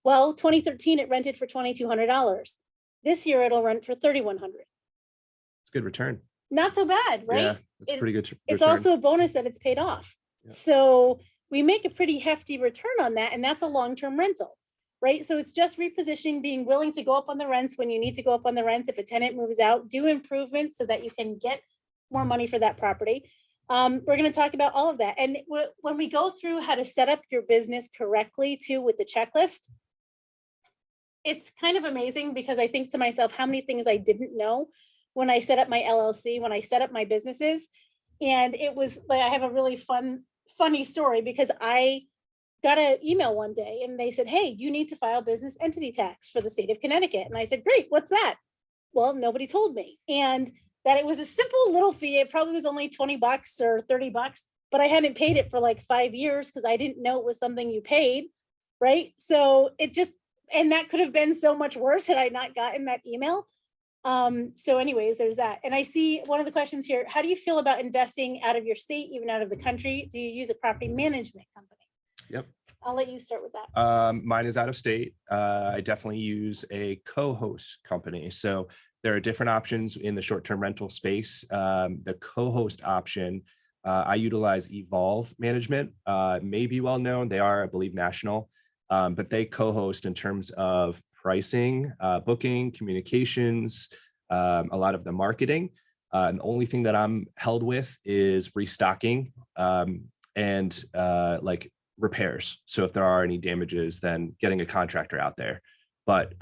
Well, 2013, it rented for $2,200. This year, it'll rent for $3,100. It's a good return. Not so bad, right? Yeah, it's pretty good. It's also a bonus that it's paid off. Yeah. So we make a pretty hefty return on that, and that's a long-term rental, right? So it's just repositioning, being willing to go up on the rents when you need to go up on the rents. If a tenant moves out, do improvements so that you can get more money for that property. We're going to talk about all of that. And when we go through how to set up your business correctly too, with the checklist, it's kind of amazing, because I think to myself, how many things I didn't know when I set up my LLC, when I set up my businesses. And it was like, I have a really funny story, because I got an email one day and they said, hey, you need to file business entity tax for the state of Connecticut. And I said, great, what's that? Well, nobody told me. And that it was a simple little fee. It probably was only $20 or $30, but I hadn't paid it for like 5 years because I didn't know it was something you paid, right? So and that could have been so much worse had I not gotten that email. So anyways, there's that. And I see one of the questions here, how do you feel about investing out of your state, even out of the country? Do you use a property management company? Yep. I'll let you start with that. Mine is out of state. I definitely use a co-host company. So there are different options in the short-term rental space. The co-host option, I utilize Evolve Management, may be well known. They are, I believe, national, but they co-host in terms of pricing, booking, communications, a lot of the marketing. And the only thing that I'm held with is restocking and like repairs. So if there are any damages, then getting a contractor out there. But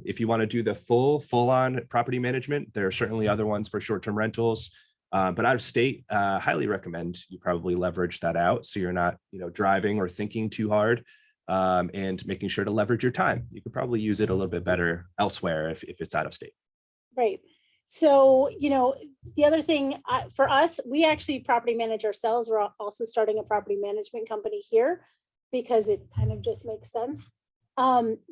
if you want to do the full-on property management, there are certainly other ones for short-term rentals. But out of state, highly recommend you probably leverage that out so you're not, driving or thinking too hard, and making sure to leverage your time. You could probably use it a little bit better elsewhere if it's out of state. Right. So, the other thing for us, we actually property manage ourselves. We're also starting a property management company here because it kind of just makes sense.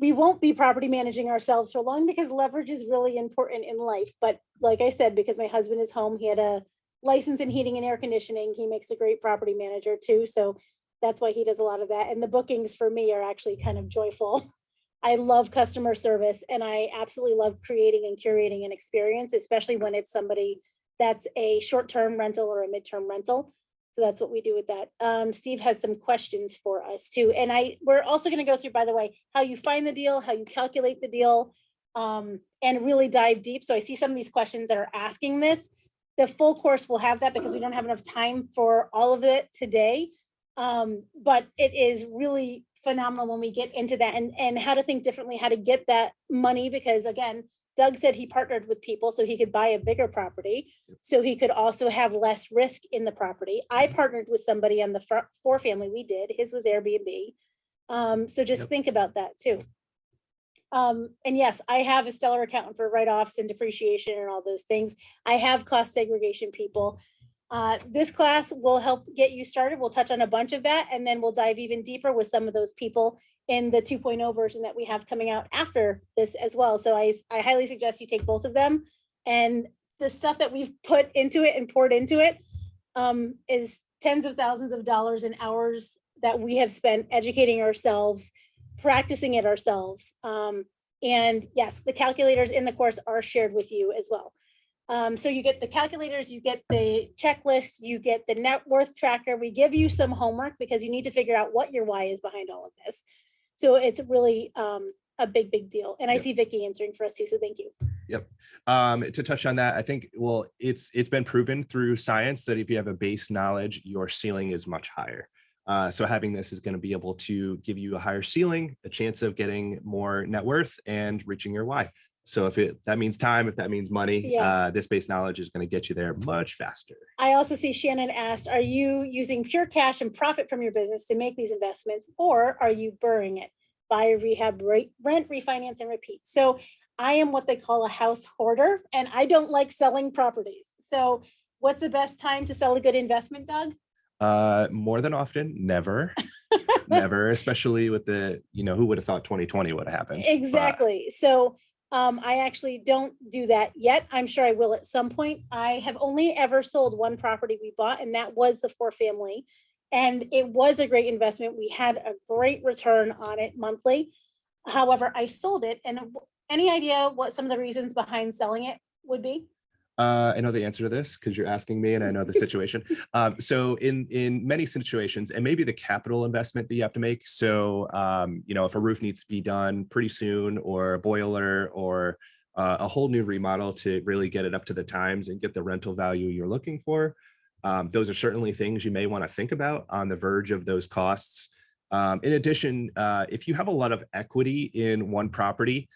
We won't be property managing ourselves for long because leverage is really important in life. But like I said, because my husband is home, he had a license in heating and air conditioning. He makes a great property manager too. So that's why he does a lot of that. And the bookings for me are actually kind of joyful. I love customer service and I absolutely love creating and curating an experience, especially when it's somebody that's a short-term rental or a midterm rental. So that's what we do with that. Steve has some questions for us too. And we're also going to go through, by the way, how you find the deal, how you calculate the deal, and really dive deep. So I see some of these questions that are asking this. The full course will have that because we don't have enough time for all of it today. But it is really phenomenal when we get into that and how to think differently, how to get that money, because again, Doug said he partnered with people so he could buy a bigger property, so he could also have less risk in the property. I partnered with somebody on the four family we did. His was Airbnb. So just think about that too. And yes, I have a stellar accountant for write-offs and depreciation and all those things. I have cost segregation people. This class will help get you started. We'll touch on a bunch of that, and then we'll dive even deeper with some of those people in the 2.0 version that we have coming out after this as well. So I highly suggest you take both of them. And the stuff that we've put into it and poured into it is tens of thousands of dollars and hours that we have spent educating ourselves, practicing it ourselves. And yes, the calculators in the course are shared with you as well. So you get the calculators, you get the checklist, you get the net worth tracker. We give you some homework because you need to figure out what your why is behind all of this. So it's really a big deal. And I see Vicky answering for us too. So thank you. Yep. To touch on that, I think, well, it's been proven through science that if you have a base knowledge, your ceiling is much higher. So having this is going to be able to give you a higher ceiling, a chance of getting more net worth and reaching your why. So if that means time, if that means money, this base knowledge is going to get you there much faster. I also see Shannon asked, are you using pure cash and profit from your business to make these investments, or are you burning it? Buy, rehab, rent, refinance, and repeat. So I am what they call a house hoarder, and I don't like selling properties. So what's the best time to sell a good investment, Doug? More than often, never. Never, especially with the, who would have thought 2020 would have happened. Exactly. So I actually don't do that yet. I'm sure I will at some point. I have only ever sold one property we bought, and that was the four family. And it was a great investment. We had a great return on it monthly. However, I sold it. And any idea what some of the reasons behind selling it would be? I know the answer to this because you're asking me and I know the situation. So in many situations, and maybe the capital investment that you have to make. So, if a roof needs to be done pretty soon, or a boiler, or a whole new remodel to really get it up to the times and get the rental value you're looking for. Those are certainly things you may want to think about on the verge of those costs. In addition, if you have a lot of equity in one property,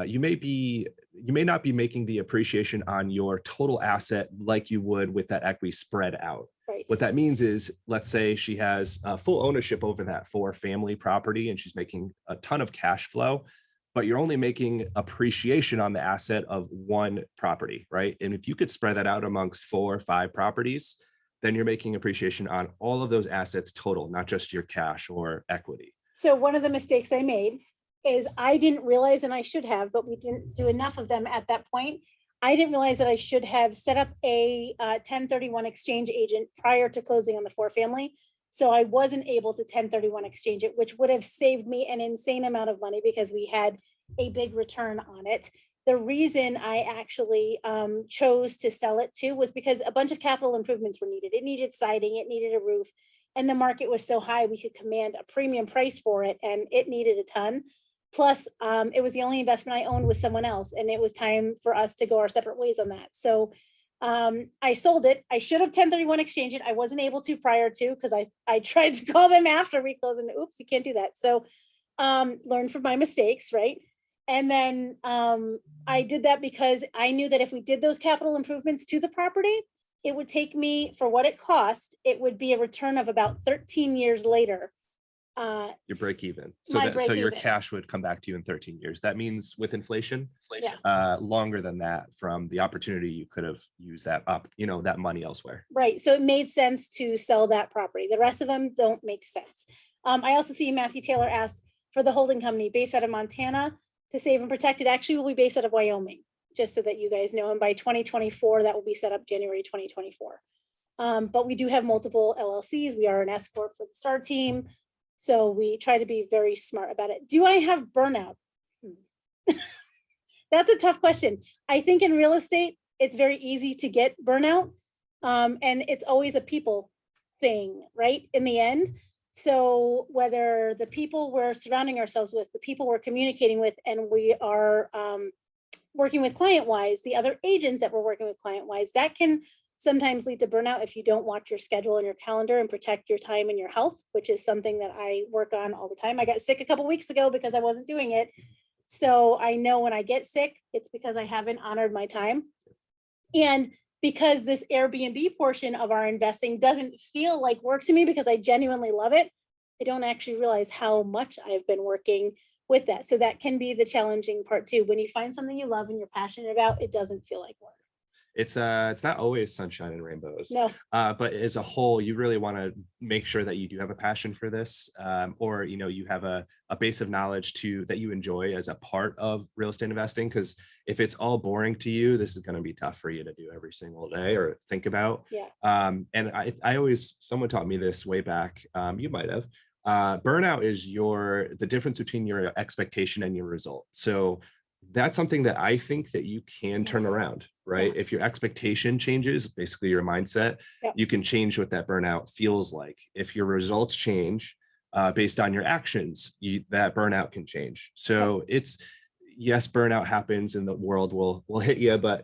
you may not be making the appreciation on your total asset like you would with that equity spread out. Right. What that means is, let's say she has full ownership over that four family property and she's making a ton of cash flow, but you're only making appreciation on the asset of one property, right? And if you could spread that out amongst 4 or 5 properties, then you're making appreciation on all of those assets total, not just your cash or equity. So one of the mistakes I made is I didn't realize, and I should have, but we didn't do enough of them at that point. I didn't realize that I should have set up a 1031 exchange agent prior to closing on the 4-family. So I wasn't able to 1031 exchange it, which would have saved me an insane amount of money because we had a big return on it. The reason I actually chose to sell it too was because a bunch of capital improvements were needed. It needed siding, it needed a roof, and the market was so high we could command a premium price for it, and it needed a ton. Plus, it was the only investment I owned with someone else, and it was time for us to go our separate ways on that. So I sold it. I should have 1031 exchange it. I wasn't able to prior to, because I tried to call them after we closed, and oops, you can't do that. So learn from my mistakes, right? And then I did that because I knew that if we did those capital improvements to the property, it would take me, for what it cost, it would be a return of about 13 years later. Your break even. My So your break-even. cash would come back to you in 13 years. That means with inflation, Yeah. longer than that from the opportunity you could have used that up, that money elsewhere. Right. So it made sense to sell that property. The rest of them don't make sense. I also see Matthew Taylor asked for the holding company based out of Montana to save and protect. It actually will be based out of Wyoming, just so that you guys know. And by 2024, that will be set up January 2024. But we do have multiple LLCs. We are an S corp for the Starr team. So we try to be very smart about it. Do I have burnout? That's a tough question. I think in real estate, it's very easy to get burnout. And it's always a people thing, right? In the end. So whether the people we're surrounding ourselves with, the people we're communicating with, and we are working with client-wise, the other agents that we're working with client-wise, that can sometimes lead to burnout if you don't watch your schedule and your calendar and protect your time and your health, which is something that I work on all the time. I got sick a couple weeks ago because I wasn't doing it. So I know when I get sick, it's because I haven't honored my time. And because this Airbnb portion of our investing doesn't feel like work to me because I genuinely love it, I don't actually realize how much I've been working with that. So that can be the challenging part too. When you find something you love and you're passionate about, it doesn't feel like work. It's not always sunshine and rainbows. No. But as a whole, you really want to make sure that you do have a passion for this, or you have a base of knowledge that you enjoy as a part of real estate investing. Because if it's all boring to you, this is going to be tough for you to do every single day or think about. Yeah. And someone taught me this way back. You might have. Burnout is the difference between your expectation and your result. So that's something that I think that you can turn around, right? Yeah. If your expectation changes, basically your mindset, you can change what that burnout feels like. If your results change based on your actions, that burnout can change. So yes, burnout happens and the world will hit you, but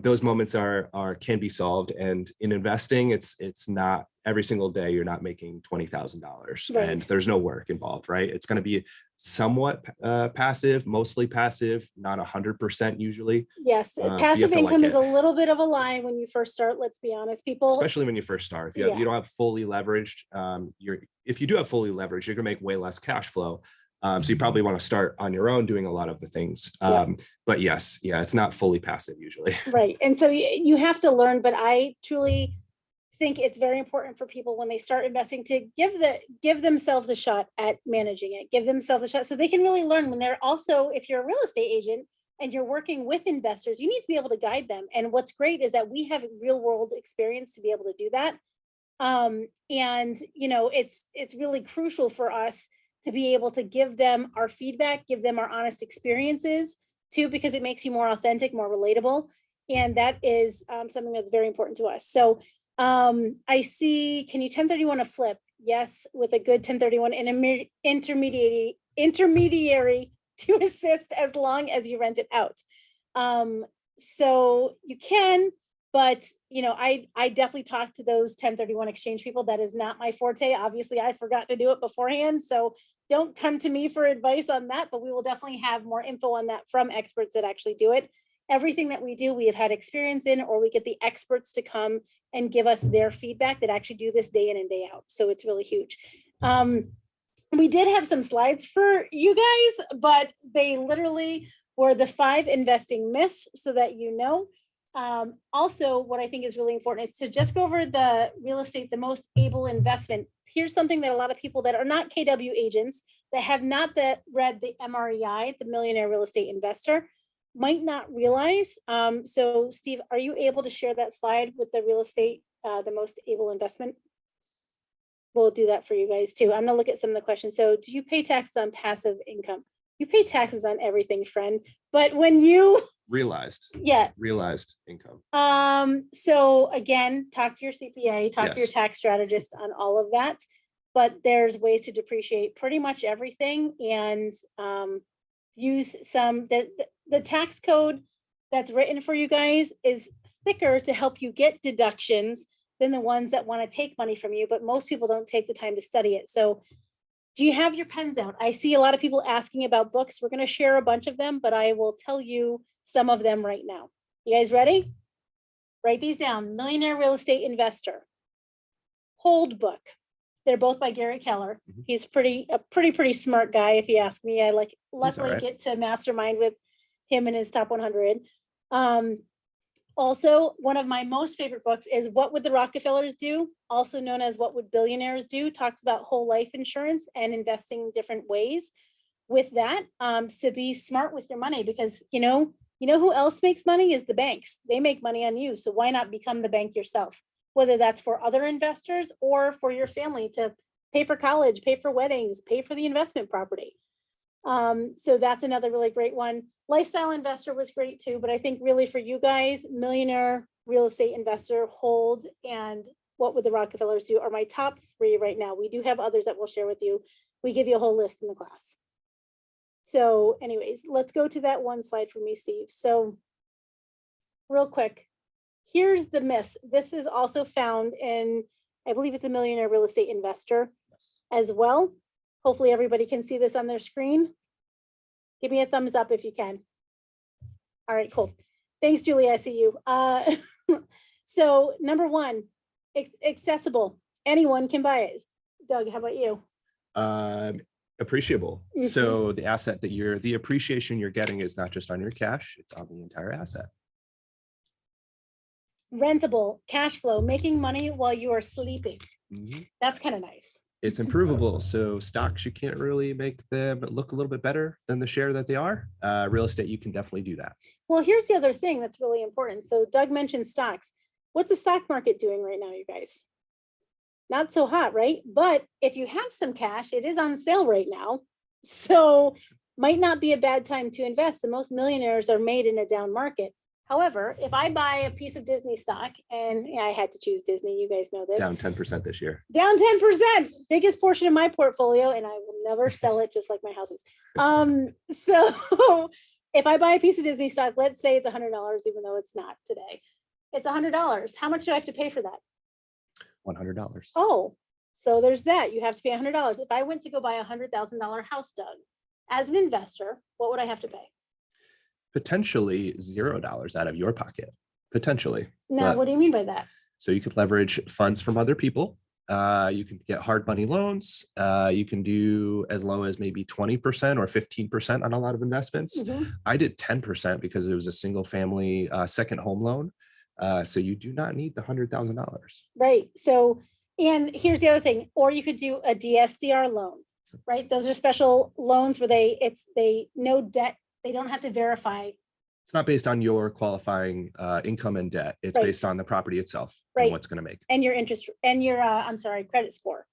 those moments can be solved. And in investing, it's not every single day you're not making $20,000 and there's no work involved, right? It's going to be somewhat passive, mostly passive, not 100% usually. Yes, passive income is a little bit of a lie when you first start. Let's be honest, people. Especially when you first start, if you don't have fully leveraged, if you do have fully leveraged, you're gonna make way less cash flow. So you probably want to start on your own doing a lot of the things. But yes, it's not fully passive usually. Right. And so you have to learn, but I truly think it's very important for people when they start investing to give themselves a shot at managing it, give themselves a shot so they can really learn. When they're also, if you're a real estate agent and you're working with investors, you need to be able to guide them. And what's great is that we have real world experience to be able to do that. And it's really crucial for us to be able to give them our feedback, give them our honest experiences too, because it makes you more authentic, more relatable. And that is something that's very important to us. So I see, can you 1031 a flip? Yes, with a good 1031 and intermediary to assist as long as you rent it out. So you can, but I definitely talk to those 1031 exchange people. That is not my forte. Obviously, I forgot to do it beforehand. So don't come to me for advice on that, but we will definitely have more info on that from experts that actually do it. Everything that we do, we have had experience in, or we get the experts to come and give us their feedback that actually do this day in and day out. So it's really huge. We did have some slides for you guys, but they literally were the 5 investing myths so that you know. Also, what I think is really important is to just go over the real estate, the most able investment. Here's something that a lot of people that are not KW agents, that have not read the MREI, the Millionaire Real Estate Investor, might not realize. So Steve, are you able to share that slide with the real estate, the most able investment? We'll do that for you guys too. I'm gonna look at some of the questions. So do you pay taxes on passive income? You pay taxes on everything, friend. But when you Realized income. So again, talk to your CPA, talk to your Yes. tax strategist on all of that. But there's ways to depreciate pretty much everything and use some, the tax code that's written for you guys is thicker to help you get deductions than the ones that want to take money from you, but most people don't take the time to study it. So do you have your pens out? I see a lot of people asking about books. We're going to share a bunch of them, but I will tell you some of them right now. You guys ready? Write these down. Millionaire Real Estate Investor. Hold book. They're both by Gary Keller. Mhm. He's a pretty smart guy, if you ask me. I luckily right. get to mastermind with him and his top 100. Also, one of my most favorite books is What Would the Rockefellers Do? Also known as What Would Billionaires Do? Talks about whole life insurance and investing different ways. With that, so be smart with your money, because you know who else makes money is the banks. They make money on you. So why not become the bank yourself? Whether that's for other investors or for your family to pay for college, pay for weddings, pay for the investment property. So that's another really great one. Lifestyle Investor was great too, but I think really for you guys, Millionaire Real Estate Investor, Hold, and What Would the Rockefellers Do are my top 3 right now. We do have others that we'll share with you. We give you a whole list in the class. So anyways, let's go to that one slide for me, Steve. So real quick, here's the miss. This is also found in, I believe it's a Millionaire Real Estate Investor as well. Hopefully everybody can see this on their screen. Give me a thumbs up if you can. All right, cool. Thanks, Julie, I see you. So number 1, accessible. Anyone can buy it. Doug, how about you? Appreciable. So the asset that the appreciation you're getting is not just on your cash, it's on the entire asset. Rentable, cash flow, making money while you are sleeping. That's kind of nice. It's improvable. So stocks, you can't really make them look a little bit better than the share that they are. Real estate, you can definitely do that. Well, here's the other thing that's really important. So Doug mentioned stocks. What's the stock market doing right now, you guys? Not so hot, right? But if you have some cash, it is on sale right now. So might not be a bad time to invest. The most millionaires are made in a down market. However, if I buy a piece of Disney stock, and I had to choose Disney, you guys know this. Down 10% this year. Down 10%, biggest portion of my portfolio, and I will never sell it, just like my houses. So if I buy a piece of Disney stock, let's say it's $100, even though it's not today. It's $100. How much do I have to pay for that? $100. Oh, so there's that. You have to pay $100. If I went to go buy a $100,000 house, Doug, as an investor, what would I have to pay? Potentially $0 out of your pocket. Potentially. Now, what do you mean by that? So you could leverage funds from other people. You can get hard money loans. You can do as low as maybe 20% or 15% on a lot of investments. I did 10% because it was a single family second home loan. So you do not need the $100,000. Right. So, and here's the other thing, or you could do a DSCR loan, right? Those are special loans where they no debt. They don't have to verify. It's not based on your qualifying income and debt. It's based on the property itself and what's going to make. And your interest and your, credit score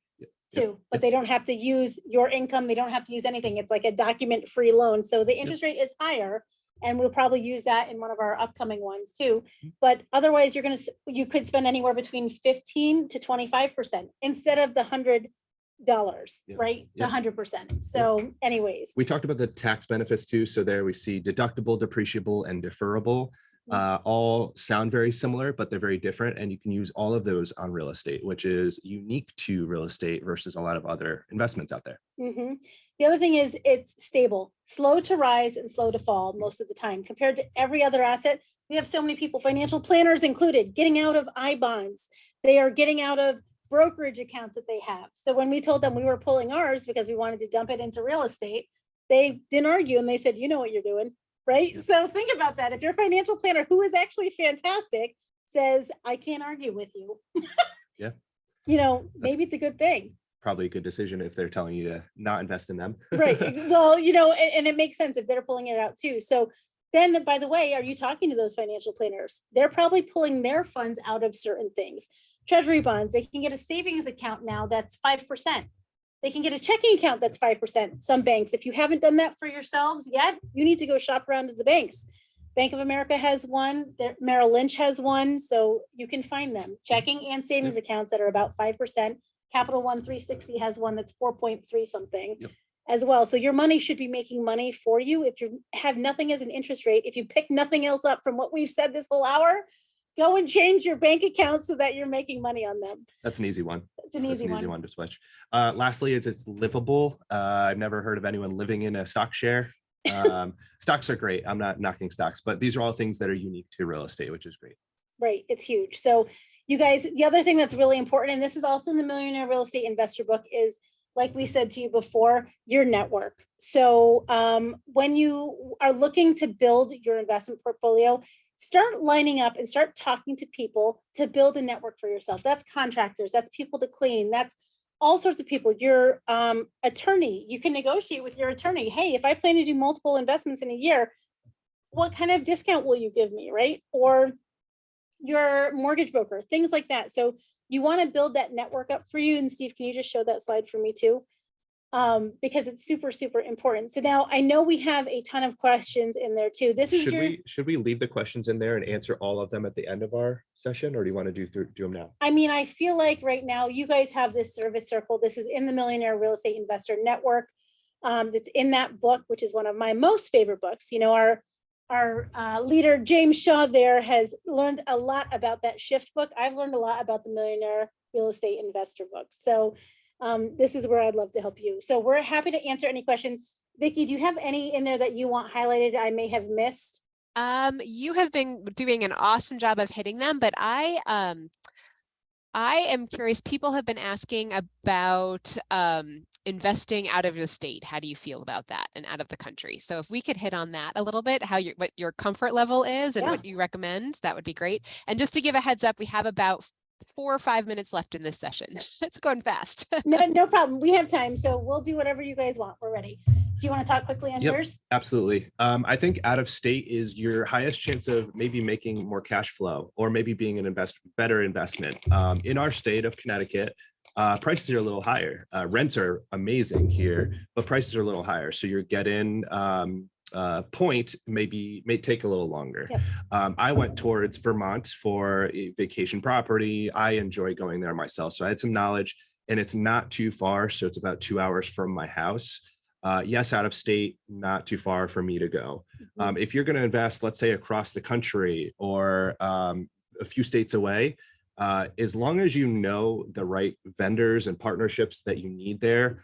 too. But they don't have to use your income. They don't have to use anything. It's like a document-free loan. So the interest rate is higher, and we'll probably use that in one of our upcoming ones too. But otherwise, you could spend anywhere between 15 to 25% instead of the $100. Right? 100%. So anyways, we talked about the tax benefits too. So there we see deductible, depreciable, and deferrable. All sound very similar, but they're very different. And you can use all of those on real estate, which is unique to real estate versus a lot of other investments out there. The other thing is it's stable, slow to rise and slow to fall most of the time compared to every other asset. We have so many people, financial planners included, getting out of I-bonds. They are getting out of brokerage accounts that they have. So when we told them we were pulling ours because we wanted to dump it into real estate, they didn't argue and they said, you know what you're doing, right? So think about that. If your financial planner, who is actually fantastic, says, I can't argue with you. Maybe it's a good thing. Probably a good decision if they're telling you to not invest in them. Right. Well, and it makes sense if they're pulling it out too. So then by the way, are you talking to those financial planners? They're probably pulling their funds out of certain things. Treasury bonds, they can get a savings account now that's 5%. They can get a checking account that's 5%. Some banks, if you haven't done that for yourselves yet, you need to go shop around at the banks. Bank of America has one, Merrill Lynch has one, so you can find them. Checking and savings accounts that are about 5%. Capital One 360 has one that's 4.3 something as well. So your money should be making money for you. If you have nothing as an interest rate, if you pick nothing else up from what we've said this whole hour, go and change your bank account so that you're making money on them. That's an easy one. It's an easy one to switch. Lastly, it's livable. I've never heard of anyone living in a stock share. Stocks are great. I'm not knocking stocks, but these are all things that are unique to real estate, which is great. Right. It's huge. So you guys, the other thing that's really important, and this is also in the Millionaire Real Estate Investor book, is like we said to you before, your network. So when you are looking to build your investment portfolio, start lining up and start talking to people to build a network for yourself. That's contractors, that's people to clean, that's all sorts of people. Your attorney, you can negotiate with your attorney. Hey, if I plan to do multiple investments in a year, what kind of discount will you give me, right? Or your mortgage broker, things like that. So you want to build that network up for you. And Steve, can you just show that slide for me too? Because it's super, super important. So now I know we have a ton of questions in there too. This is should we leave the questions in there and answer all of them at the end of our session, or do you want to do them now? I mean, I feel like right now you guys have this service circle. This is in the Millionaire Real Estate Investor Network. That's in that book, which is one of my most favorite books. You know, our leader, James Shaw, there has learned a lot about that shift book. I've learned a lot about the Millionaire Real Estate Investor book. So this is where I'd love to help you. So we're happy to answer any questions. Vicki, do you have any in there that you want highlighted I may have missed? You have been doing an awesome job of hitting them, but I am curious. People have been asking about investing out of the state. How do you feel about that, and out of the country? So if we could hit on that a little bit, what your comfort level is and what you recommend, that would be great. And just to give a heads up, we have about 4 or 5 minutes left in this session. It's going fast. No problem. We have time. So we'll do whatever you guys want. We're ready. Do you want to talk quickly on yours? Absolutely. I think out of state is your highest chance of maybe making more cash flow, or maybe being an better investment. In our state of Connecticut, prices are a little higher. Rents are amazing here, but prices are a little higher. So you're getting point may take a little longer. I went towards Vermont for a vacation property. I enjoy going there myself. So I had some knowledge, and it's not too far. So it's about 2 hours from my house. Yes, out of state, not too far for me to go. If you're going to invest, let's say across the country or a few states away, as long as you know the right vendors and partnerships that you need there,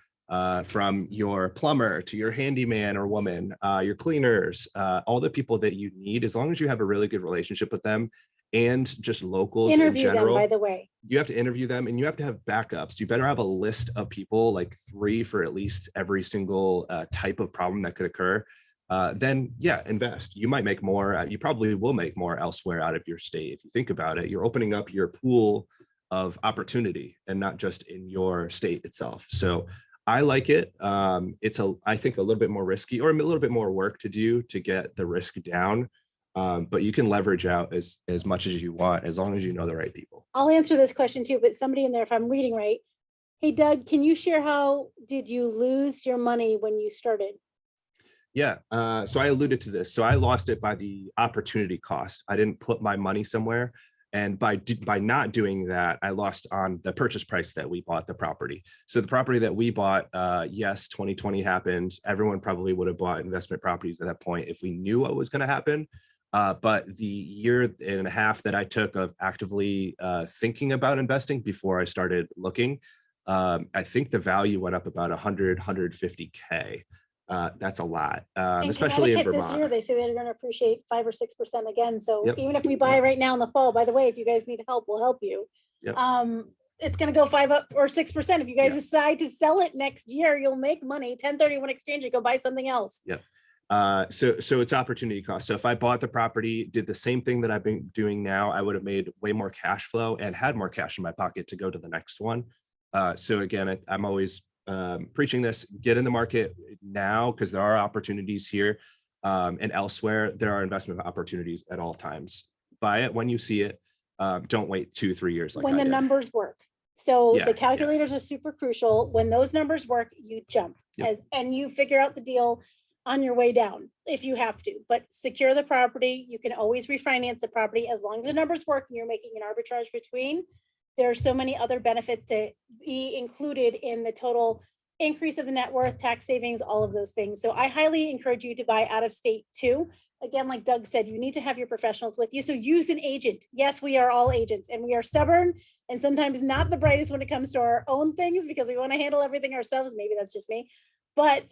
from your plumber to your handyman or woman, your cleaners, all the people that you need, as long as you have a really good relationship with them, and just locals in general. Them, by the way. You have to interview them, and you have to have backups. You better have a list of people, like 3 for at least every single type of problem that could occur. Then invest. You might make more. You probably will make more elsewhere out of your state. If you think about it, you're opening up your pool of opportunity, and not just in your state itself. So I like it. It's I think a little bit more risky, or a little bit more work to do to get the risk down. But you can leverage out as much as you want, as long as you know the right people. I'll answer this question too, but somebody in there, if I'm reading right. Hey, Doug, can you share how did you lose your money when you started? Yeah, so I alluded to this. So I lost it by the opportunity cost. I didn't put my money somewhere. And by not doing that, I lost on the purchase price that we bought the property. So the property that we bought, yes, 2020 happened. Everyone probably would have bought investment properties at that point if we knew what was going to happen. But the year and a half that I took of actively thinking about investing before I started looking, I think the value went up about 150K. That's a lot, especially in Vermont. This year, they say they're going to appreciate 5 or 6% again. So even if we buy right now in the fall, by the way, if you guys need help, we'll help you. It's going to go 5 or 6%. If you guys decide to sell it next year, you'll make money. 1031 exchange it, go buy something else. So it's opportunity cost. So if I bought the property, did the same thing that I've been doing now, I would have made way more cash flow and had more cash in my pocket to go to the next one. So again, I'm always preaching this: get in the market now, because there are opportunities here. and elsewhere, there are investment opportunities at all times. Buy it when you see it. Don't wait 2-3 years like when I the did. numbers work. So Yeah, the yeah. calculators are super crucial. When those numbers work, you jump and you figure out the deal on your way down if you have to, but secure the property. You can always refinance the property as long as the numbers work and you're making an arbitrage between. There are so many other benefits to be included in the total increase of the net worth, tax savings, all of those things. So I highly encourage you to buy out of state too. Again, like Doug said, you need to have your professionals with you. So use an agent. Yes, we are all agents and we are stubborn and sometimes not the brightest when it comes to our own things because we want to handle everything ourselves. Maybe that's just me, but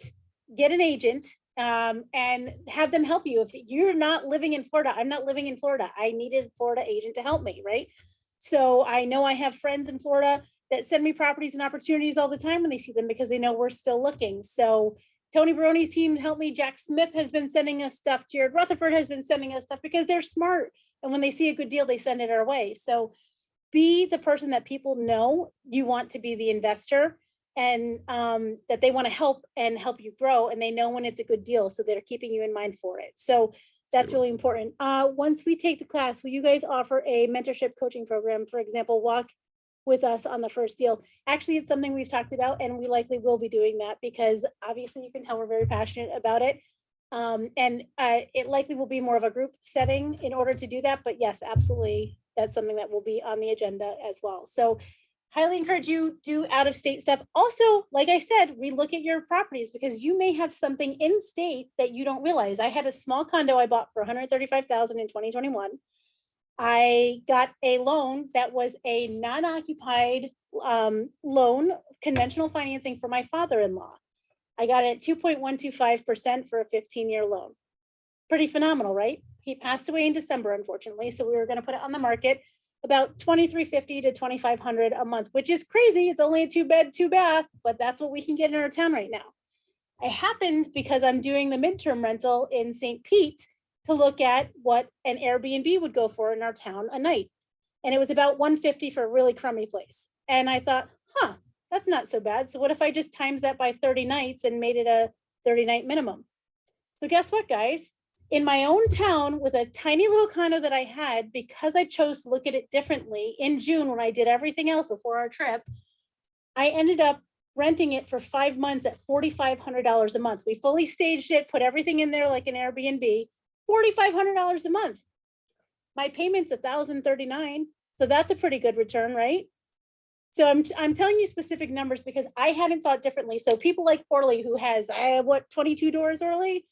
get an agent and have them help you. If you're not living in Florida, I'm not living in Florida. I needed a Florida agent to help me, right? So I know I have friends in Florida that send me properties and opportunities all the time when they see them because they know we're still looking. So Tony Baroni's team helped me. Jack Smith has been sending us stuff. Jared Rutherford has been sending us stuff because they're smart. And when they see a good deal, they send it our way. So be the person that people know you want to be the investor and that they want to help you grow. And they know when it's a good deal. So they're keeping you in mind for it. So that's really important. Once we take the class, will you guys offer a mentorship coaching program? For example, walk with us on the first deal. Actually, it's something we've talked about and we likely will be doing that because obviously you can tell we're very passionate about it. It likely will be more of a group setting in order to do that. But yes, absolutely. That's something that will be on the agenda as well. So highly encourage you do out of state stuff. Also, like I said, relook at your properties because you may have something in state that you don't realize. I had a small condo I bought for $135,000 in 2021. I got a loan that was a non-occupied loan, conventional financing for my father-in-law. I got it at 2.125% for a 15-year loan. Pretty phenomenal, right? He passed away in December, unfortunately. So we were going to put it on the market about $2,350 to $2,500 a month, which is crazy. It's only a 2-bed, 2-bath, but that's what we can get in our town right now. I happened, because I'm doing the midterm rental in St. Pete, to look at what an Airbnb would go for in our town a night. And it was about $150 for a really crummy place. And I thought, that's not so bad. So what if I just times that by 30 nights and made it a 30-night minimum? So guess what, guys? In my own town with a tiny little condo that I had, because I chose to look at it differently in June when I did everything else before our trip, I ended up renting it for 5 months at $4,500 a month. We fully staged it, put everything in there like an Airbnb, $4,500 a month. My payment's $1,039. So that's a pretty good return, right? So I'm telling you specific numbers because I hadn't thought differently. So people like Orly, who has 22 doors, Orly,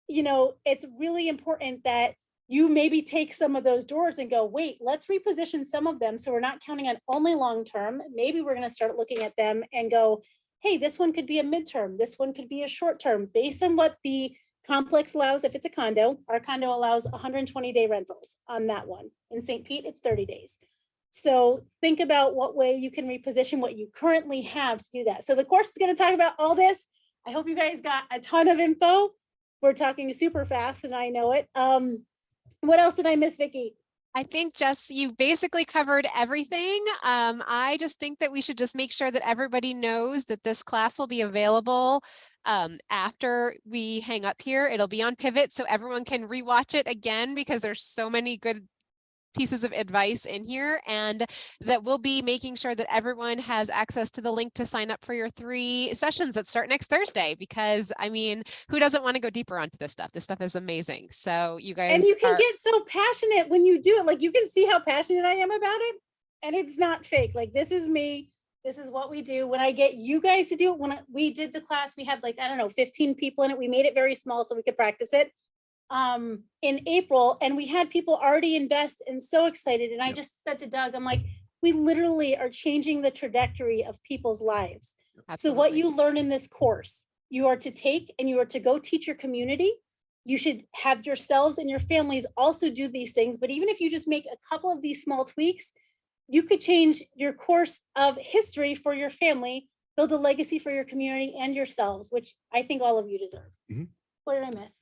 it's really important that you maybe take some of those doors and go, wait, let's reposition some of them. So we're not counting on only long-term. Maybe we're going to start looking at them and go, hey, this one could be a midterm. This one could be a short-term based on what the complex allows. If it's a condo, our condo allows 120-day rentals on that one. In St. Pete, it's 30 days. So think about what way you can reposition what you currently have to do that. So the course is going to talk about all this. I hope you guys got a ton of info. We're talking super fast and I know it. What else did I miss, Vicki? I think Jess, you basically covered everything. I just think that we should just make sure that everybody knows that this class will be available after we hang up here. It'll be on Pivot so everyone can rewatch it again because there's so many good pieces of advice in here, and that we'll be making sure that everyone has access to the link to sign up for your 3 sessions that start next Thursday, because I mean, who doesn't want to go deeper onto this stuff? This stuff is amazing. So you guys, and you can get so passionate when you do it. Like you can see how passionate I am about it, and it's not fake. Like this is me. This is what we do. When I get you guys to do it, we did the class, we had 15 people in it. We made it very small so we could practice it in April, and we had people already invest and so excited. And I just said to Doug, I'm like, we literally are changing the trajectory of people's lives. Absolutely. So what you learn in this course, you are to take and you are to go teach your community. You should have yourselves and your families also do these things. But even if you just make a couple of these small tweaks, you could change your course of history for your family, build a legacy for your community and yourselves, which I think all of you deserve. Mm-hmm. What did I miss?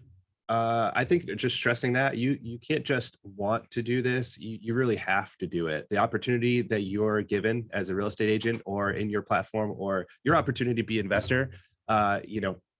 I think just stressing that you can't just want to do this. You really have to do it. The opportunity that you're given as a real estate agent or in your platform or your opportunity to be an investor,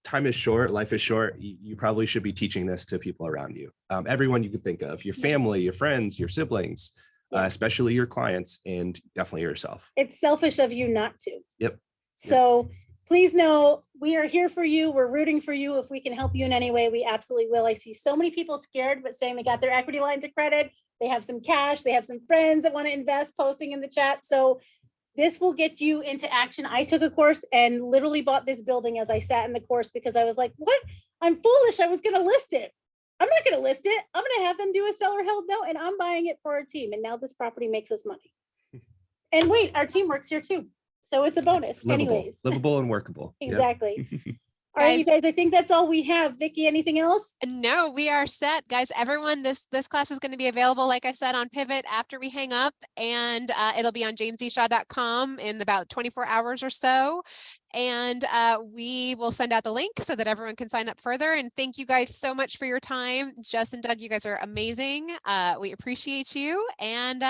time is short, life is short. You probably should be teaching this to people around you. Everyone you can think of, your family, your friends, your siblings, especially your clients, and definitely yourself. It's selfish of you not to. Yep. So please know we are here for you. We're rooting for you. If we can help you in any way, we absolutely will. I see so many people scared, but saying they got their equity lines of credit. They have some cash. They have some friends that want to invest, posting in the chat. So this will get you into action. I took a course and literally bought this building as I sat in the course because I was like, what? I'm foolish. I was going to list it. I'm not going to list it. I'm going to have them do a seller held note and I'm buying it for our team. And now this property makes us money. And wait, our team works here too. So it's a bonus. Anyways. Livable and workable. Exactly. All right, you guys, I think that's all we have. Vicky, anything else? No, we are set, guys. Everyone, this class is going to be available, like I said, on Pivot after we hang up, and it'll be on jameseshaw.com in about 24 hours or so. And we will send out the link so that everyone can sign up further. And thank you guys so much for your time. Jess and Doug, you guys are amazing. We appreciate you. And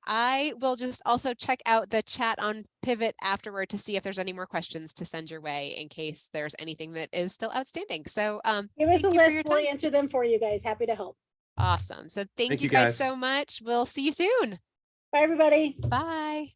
I will just also check out the chat on Pivot afterward to see if there's any more questions to send your way in case there's anything that is still outstanding. So give us a list. We'll answer them for you guys. Happy to help. Awesome. So thank you guys so much. We'll see you soon. Bye, everybody. Bye.